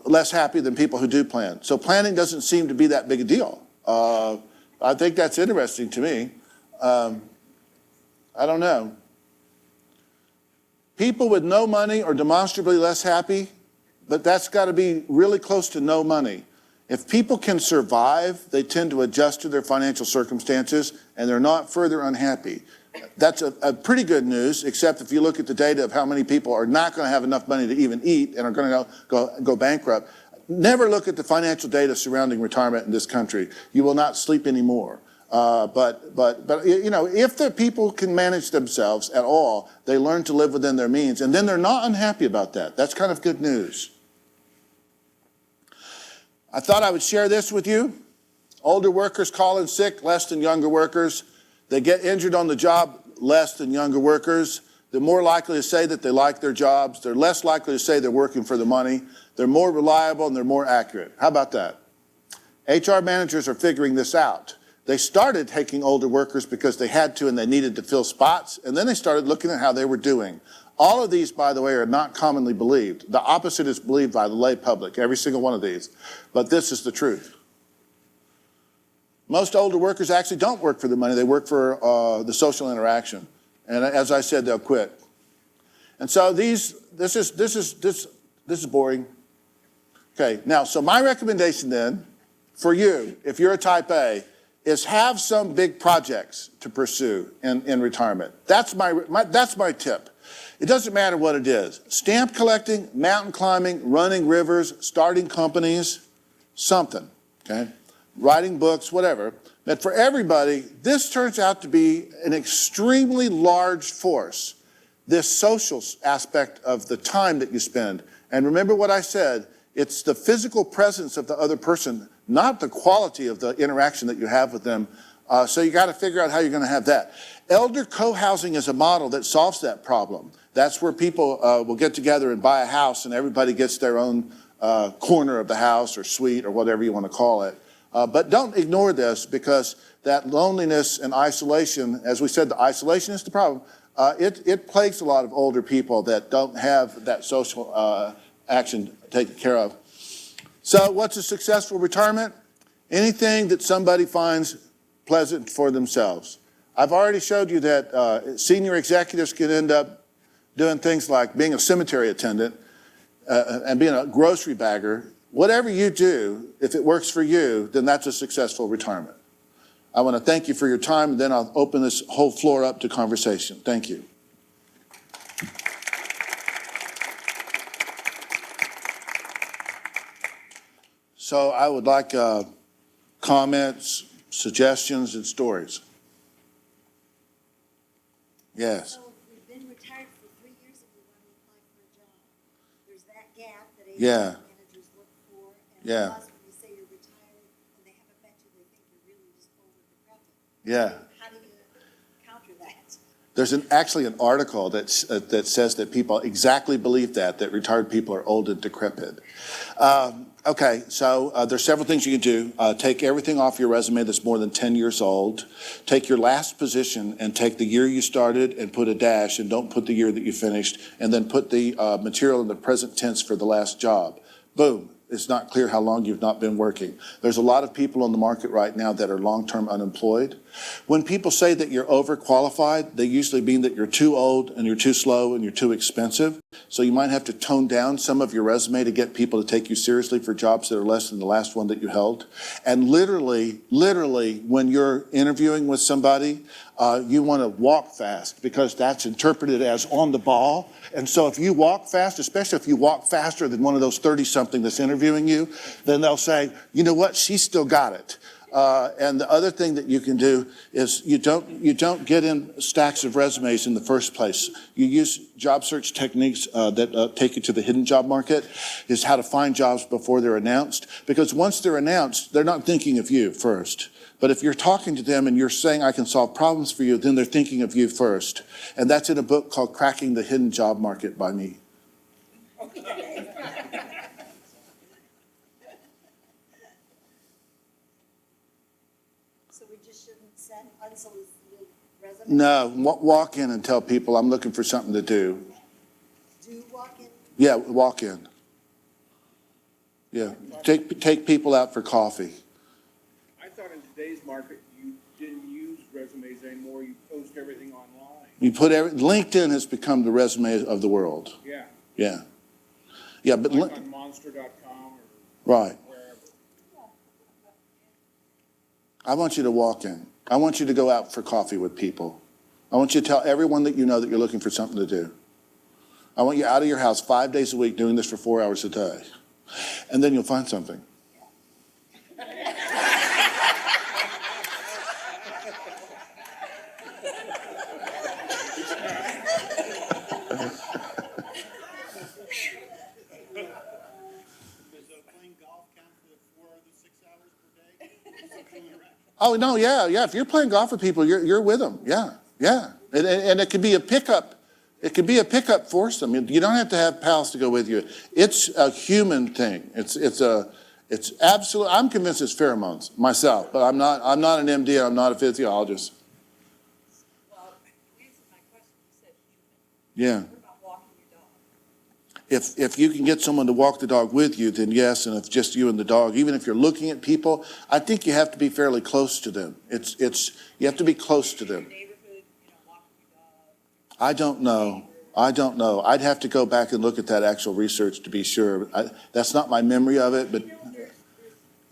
less happy than people who do plan. So planning doesn't seem to be that big a deal. I think that's interesting to me. I don't know. People with no money are demonstrably less happy, but that's got to be really close to no money. If people can survive, they tend to adjust to their financial circumstances, and they're not further unhappy. That's a pretty good news, except if you look at the data of how many people are not going to have enough money to even eat and are going to go bankrupt. Never look at the financial data surrounding retirement in this country. You will not sleep anymore. But you know, if the people can manage themselves at all, they learn to live within their means, and then they're not unhappy about that. That's kind of good news. I thought I would share this with you. Older workers call in sick less than younger workers. They get injured on the job less than younger workers. They're more likely to say that they like their jobs. They're less likely to say they're working for the money. They're more reliable and they're more accurate. How about that? HR managers are figuring this out. They started taking older workers because they had to and they needed to fill spots, and then they started looking at how they were doing. All of these, by the way, are not commonly believed. The opposite is believed by the lay public, every single one of these. But this is the truth. Most older workers actually don't work for the money. They work for the social interaction. And as I said, they'll quit. And so this is boring. Okay, now, so my recommendation then for you, if you're a type A, is have some big projects to pursue in retirement. That's my tip. It doesn't matter what it is. Stamp collecting, mountain climbing, running rivers, starting companies, something, okay? Writing books, whatever. But for everybody, this turns out to be an extremely large force, this social aspect of the time that you spend. And remember what I said, it's the physical presence of the other person, not the quality of the interaction that you have with them. So you got to figure out how you're going to have that. Elder co-housing is a model that solves that problem. That's where people will get together and buy a house and everybody gets their own corner of the house or suite or whatever you want to call it. But don't ignore this, because that loneliness and isolation, as we said, the isolation is the problem. It plagues a lot of older people that don't have that social action taken care of. So what's a successful retirement? Anything that somebody finds pleasant for themselves. I've already showed you that senior executives can end up doing things like being a cemetery attendant and being a grocery bagger. Whatever you do, if it works for you, then that's a successful retirement. I want to thank you for your time, and then I'll open this whole floor up to conversation. Thank you. So I would like comments, suggestions, and stories. Yes. So we've been retired for 3 years if we want to apply for a job. There's that gap that Yeah. HR managers look for. And Yeah. plus, when you say you're retired and they haven't met you, they think you're really just old and decrepit. Yeah. How do you counter that? There's actually an article that says that people exactly believe that retired people are old and decrepit. Okay, so there's several things you can do. Take everything off your resume that's more than 10 years old. Take your last position and take the year you started and put a dash, and don't put the year that you finished, and then put the material in the present tense for the last job. Boom. It's not clear how long you've not been working. There's a lot of people on the market right now that are long-term unemployed. When people say that you're overqualified, they usually mean that you're too old and you're too slow and you're too expensive. So you might have to tone down some of your resume to get people to take you seriously for jobs that are less than the last one that you held. And literally, when you're interviewing with somebody, you want to walk fast, because that's interpreted as on the ball. And so if you walk fast, especially if you walk faster than one of those 30-something that's interviewing you, then they'll say, you know what, she's still got it. And the other thing that you can do is you don't get in stacks of resumes in the first place. You use job search techniques that take you to the hidden job market, is how to find jobs before they're announced. Because once they're announced, they're not thinking of you first. But if you're talking to them and you're saying, I can solve problems for you, then they're thinking of you first. And that's in a book called Cracking the Hidden Job Market by me. So we just shouldn't send unsolicited resumes? No, walk in and tell people, I'm looking for something to do. Do walk in? Yeah, walk in. Yeah, take people out for coffee. I thought in today's market, you didn't use resumes anymore, you post everything online. You put LinkedIn has become the resume of the world. Yeah, Yeah. Yeah, but like on monster.com or right. wherever. I want you to walk in. I want you to go out for coffee with people. I want you to tell everyone that you know that you're looking for something to do. I want you out of your house 5 days a week doing this for 4 hours a day. And then you'll find something. Oh, no, yeah. If you're playing golf with people, you're with them. Yeah. And it could be a pickup. It could be a pickup foursome. You don't have to have pals to go with you. It's a human thing. It's absolute. I'm convinced it's pheromones myself, but I'm not an MD. I'm not a physiologist. Well, you answered my question, you said human. Yeah. What about walking your dog? If you can get someone to walk the dog with you, then yes, and if just you and the dog, even if you're looking at people, I think you have to be fairly close to them. You have to be close to them. Neighborhood, walking your dog. I don't know. I'd have to go back and look at that actual research to be sure. That's not my memory of it, but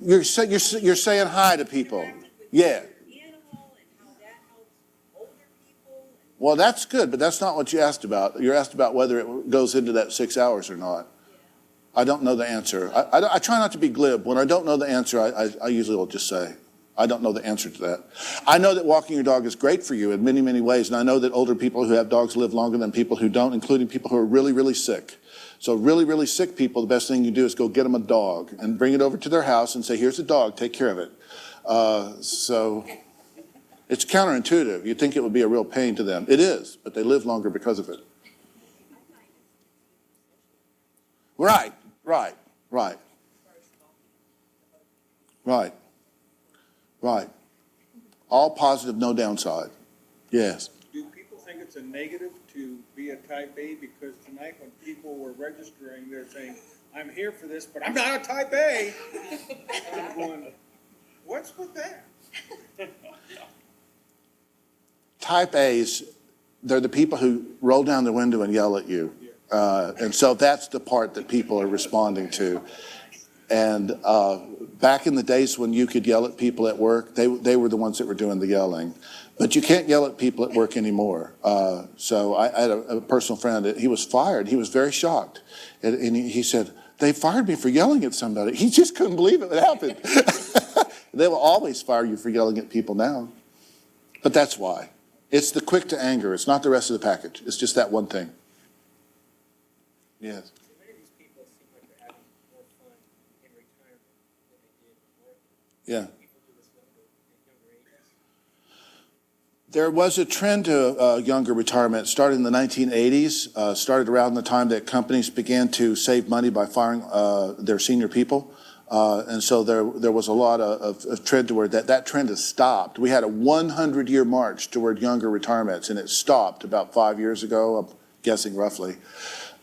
you're saying hi to people. Yeah. Animal and how that helps older people. Well, that's good, but that's not what you asked about. You asked about whether it goes into that 6 hours or not. I don't know the answer. I try not to be glib. When I don't know the answer, I usually will just say, I don't know the answer to that. I know that walking your dog is great for you in many, many ways, and I know that older people who have dogs live longer than people who don't, including people who are really, really sick. So really, really sick people, the best thing you do is go get them a dog and bring it over to their house and say, here's a dog, take care of it. So it's counterintuitive. You'd think it would be a real pain to them. It is, but they live longer because of it. Right. All positive, no downside. Yes. Do people think it's a negative to be a type A? Because tonight when people were registering, they're saying, I'm here for this, but I'm not a type A. I'm going, what's with that? Type A's, they're the people who roll down the window and yell at you. And so that's the part that people are responding to. And back in the days when you could yell at people at work, they were the ones that were doing the yelling. But you can't yell at people at work anymore. So I had a personal friend, he was fired. He was very shocked. And he said, they fired me for yelling at somebody. He just couldn't believe it happened. They will always fire you for yelling at people now. But that's why. It's the quick to anger. It's not the rest of the package. It's just that one thing. Yes. So many of these people seem like they're having more fun in retirement than they did working. Yeah. People do this at younger ages. There was a trend to younger retirement. It started in the 1980s, started around the time that companies began to save money by firing their senior people. And so there was a lot of trend toward that. That trend has stopped. We had a 100-year march toward younger retirements, and it stopped about 5 years ago, I'm guessing roughly.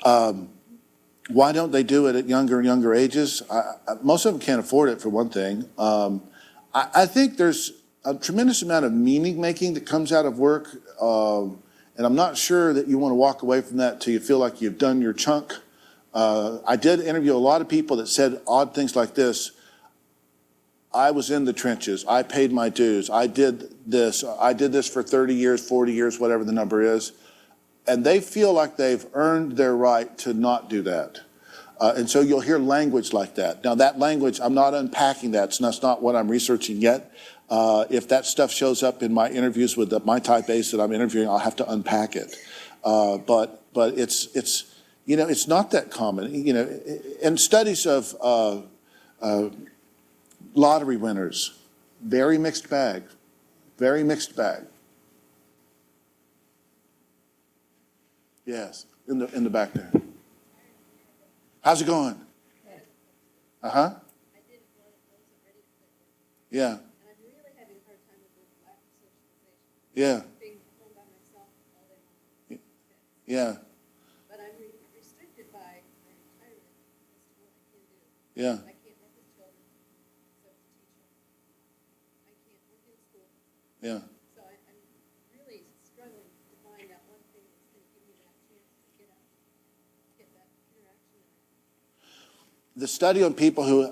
Why don't they do it at younger and younger ages? Most of them can't afford it, for one thing. I think there's a tremendous amount of meaning making that comes out of work, and I'm not sure that you want to walk away from that till you feel like you've done your chunk. I did interview a lot of people that said odd things like this. I was in the trenches. I paid my dues. I did this for 30 years, 40 years, whatever the number is. And they feel like they've earned their right to not do that. And so you'll hear language like that. Now that language, I'm not unpacking that, so that's not what I'm researching yet. If that stuff shows up in my interviews with my type A's that I'm interviewing, I'll have to unpack it. But it's you know, it's not that common. You know, and studies of lottery winners, very mixed bag, very mixed bag. Yes, in the back there. How's it going? Uh-huh. I did one of those already. Yeah. And I'm really having a hard time with the lack of socialization. Yeah. Being home by myself all day long. Yeah. But I'm restricted by my retirement as to what I can do. Yeah. I can't work with children except to teach them. I can't work in school. Yeah. So I'm really struggling to find that one thing that's going to give me that chance to get out, get that interaction. The study on people who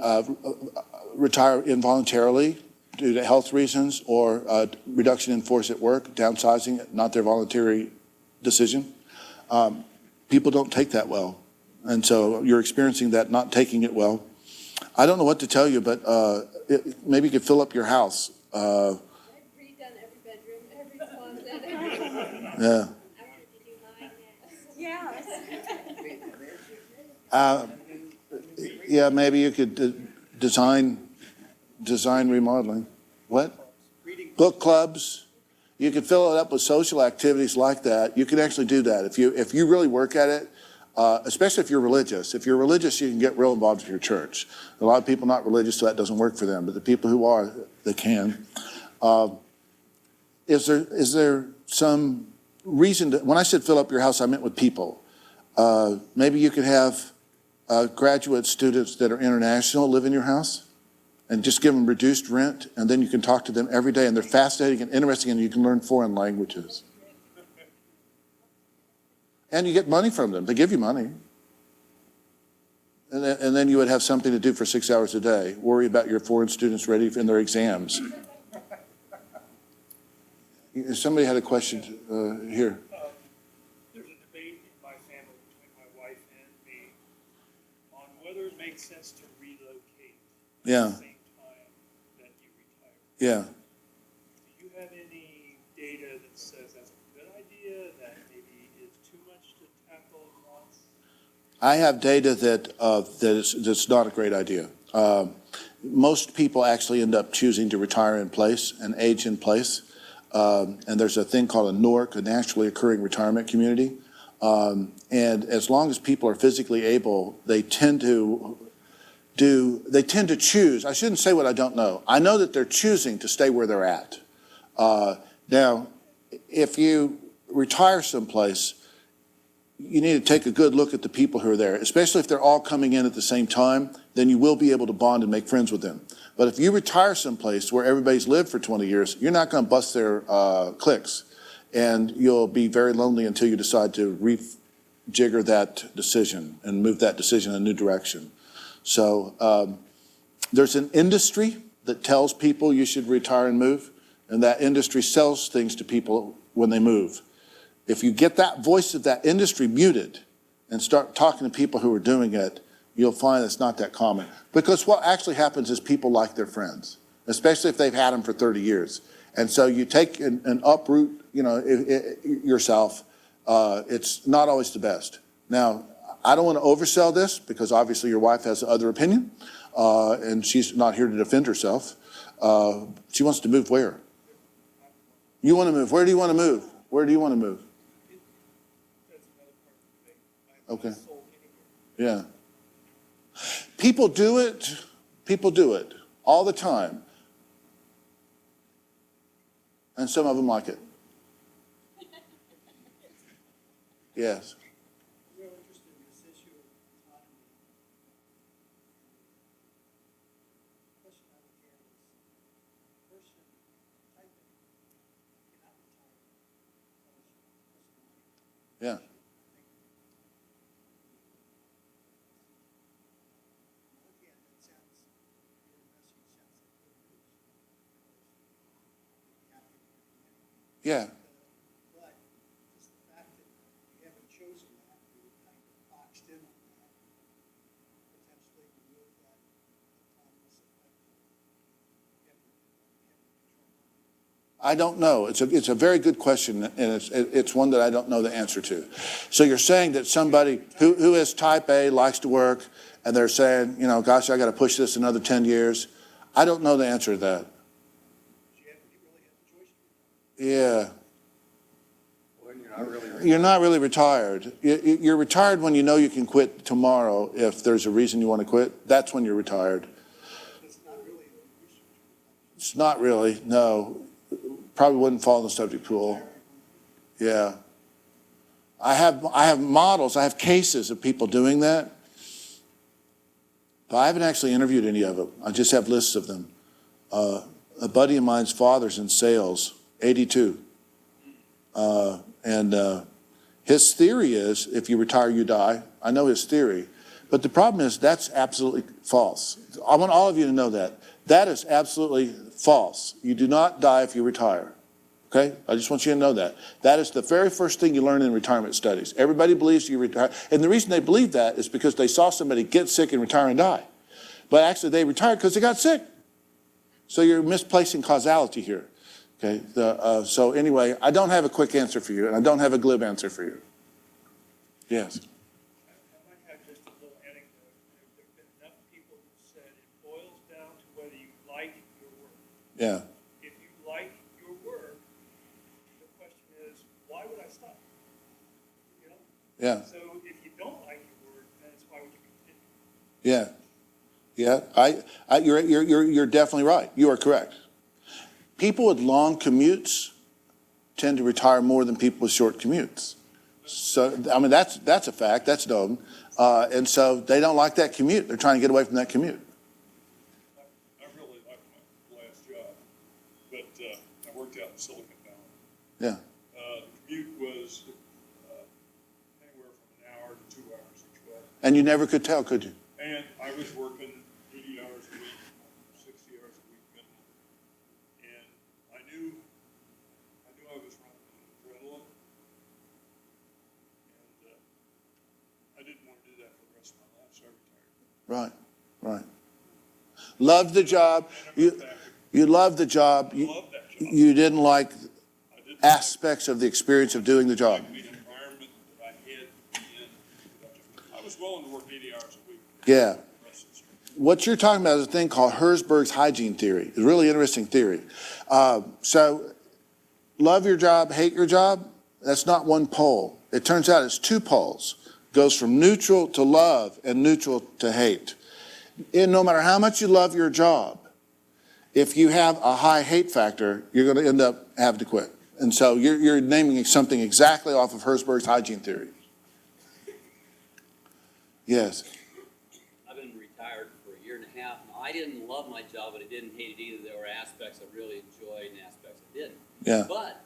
retire involuntarily due to health reasons or reduction in force at work, downsizing, not their voluntary decision, people don't take that well. And so you're experiencing that, not taking it well. I don't know what to tell you, but maybe you could fill up your house. I've redone every bedroom, every closet, every. Yeah. I wanted to do mine next. Yes. Yeah, maybe you could design remodeling. What? Book clubs. You could fill it up with social activities like that. You can actually do that if you really work at it, especially if you're religious. If you're religious, you can get real involved with your church. A lot of people not religious, so that doesn't work for them. But the people who are, they can. Is there some reason to, when I said fill up your house, I meant with people. Maybe you could have graduate students that are international live in your house and just give them reduced rent, and then you can talk to them every day, and they're fascinating and interesting, and you can learn foreign languages. And you get money from them. They give you money. And then you would have something to do for 6 hours a day. Worry about your foreign students ready in their exams. Somebody had a question here. There's a debate in my family between my wife and me on whether it makes sense to relocate Yeah. at the same time that you retire. Yeah. Do you have any data that says that's a good idea, that maybe is too much to tackle at once? I have data that's not a great idea. Most people actually end up choosing to retire in place and age in place. And there's a thing called a NORC, a naturally occurring retirement community. And as long as people are physically able, they tend to choose. I shouldn't say what I don't know. I know that they're choosing to stay where they're at. Now, if you retire someplace, you need to take a good look at the people who are there, especially if they're all coming in at the same time, then you will be able to bond and make friends with them. But if you retire someplace where everybody's lived for 20 years, you're not going to bust their cliques. And you'll be very lonely until you decide to rejigger that decision and move that decision in a new direction. So there's an industry that tells people you should retire and move, and that industry sells things to people when they move. If you get that voice of that industry muted and start talking to people who are doing it, you'll find it's not that common. Because what actually happens is people like their friends, especially if they've had them for 30 years. And so you take and uproot, yourself. It's not always the best. Now, I don't want to oversell this because obviously your wife has other opinion, and she's not here to defend herself. She wants to move where? You want to move. Where do you want to move? Where do you want to move? That's another part of the debate. Okay. Yeah. People do it. People do it all the time. And some of them like it. Yes. I'm real interested in this issue of autonomy. The question I would have is, a person type A cannot retire unless Yeah. again, that sounds, your message sounds like good news. Yeah. But just the fact that you haven't chosen that, you're kind of boxed in on that, potentially remove that autonomous effect. You have control. I don't know. It's a very good question, and it's one that I don't know the answer to. So you're saying that somebody who is type A likes to work, and they're saying, gosh, I got to push this another 10 years. I don't know the answer to that. You really have the choice to retire. Yeah. You're not really retired. You're retired when you know you can quit tomorrow if there's a reason you want to quit. That's when you're retired. It's not really the research. It's not really, no. Probably wouldn't fall in the subject pool. Yeah. I have models, I have cases of people doing that. But I haven't actually interviewed any of them. I just have lists of them. A buddy of mine's father's in sales, 82. And his theory is if you retire, you die. I know his theory. But the problem is that's absolutely false. I want all of you to know that. That is absolutely false. You do not die if you retire. Okay? I just want you to know that. That is the very first thing you learn in retirement studies. Everybody believes you retire. And the reason they believe that is because they saw somebody get sick and retire and die. But actually they retired because they got sick. So you're misplacing causality here. Okay? So anyway, I don't have a quick answer for you, and I don't have a glib answer for you. Yes? I might have just a little anecdote. There have been enough people who said it boils down to whether you like your work. Yeah. If you like your work, the question is, why would I stop? Yeah. So if you don't like your work, then it's why would you continue? Yeah. Yeah. You're definitely right. You are correct. People with long commutes tend to retire more than people with short commutes. So, I mean, that's a fact. That's known. And so they don't like that commute. They're trying to get away from that commute. I really liked my last job, but I worked out in Silicon Valley. Yeah. The commute was anywhere from an hour to 2 hours each way. And you never could tell, could you? And I was working 80 hours a week, 60 hours a week minimum. And I knew I was running on adrenaline. And I didn't want to do that for the rest of my life, so I retired. Right. Loved the job. You loved the job. I loved that job. You didn't like I didn't aspects of the experience of doing the job. like the environment that I had to be in. I was willing to work 80 hours a week. Yeah. The rest of the street. What you're talking about is a thing called Herzberg's hygiene theory. It's a really interesting theory. So love your job, hate your job, that's not one pole. It turns out it's two poles. Goes from neutral to love and neutral to hate. And no matter how much you love your job, if you have a high hate factor, you're going to end up having to quit. And so you're naming something exactly off of Herzberg's hygiene theory. Yes. I've been retired for a year and a half. Now, I didn't love my job, but I didn't hate it either. There were aspects I really enjoyed and aspects I didn't. Yeah. But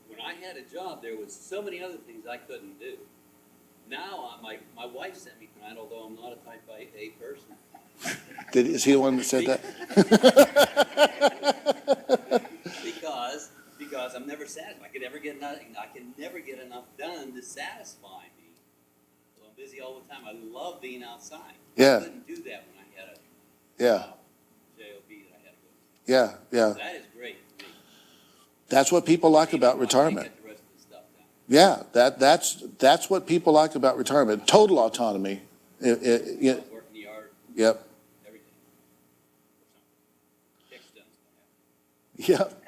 when I had a job, there was so many other things I couldn't do. Now, my wife sent me tonight, although I'm not a type A person. Is he the one that said that? Because I'm never satisfied. I can never get enough done to satisfy me. So I'm busy all the time. I love being outside. Yeah. I couldn't do that when I had a Yeah, job that I had to go to. yeah, yeah. That is great for me. That's what people like You about know, I can retirement. get the rest of the stuff done. Yeah, that's what people like about retirement. Total autonomy. Work in the yard, Yep, everything. Kicks done. yep.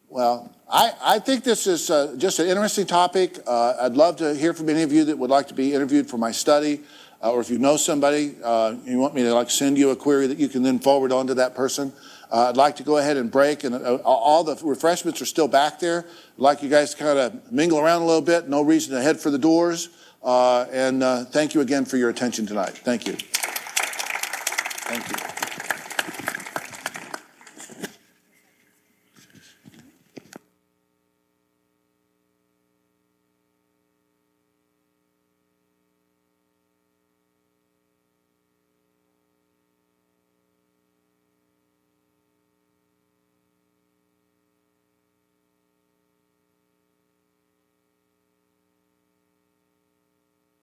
Well, I think this is just an interesting topic. I'd love to hear from any of you that would like to be interviewed for my study, or if you know somebody, you want me to like send you a query that you can then forward on to that person. I'd like to go ahead and break, and all the refreshments are still back there. I'd like you guys to kind of mingle around a little bit. No reason to head for the doors. And thank you again for your attention tonight. Thank you. Thank you.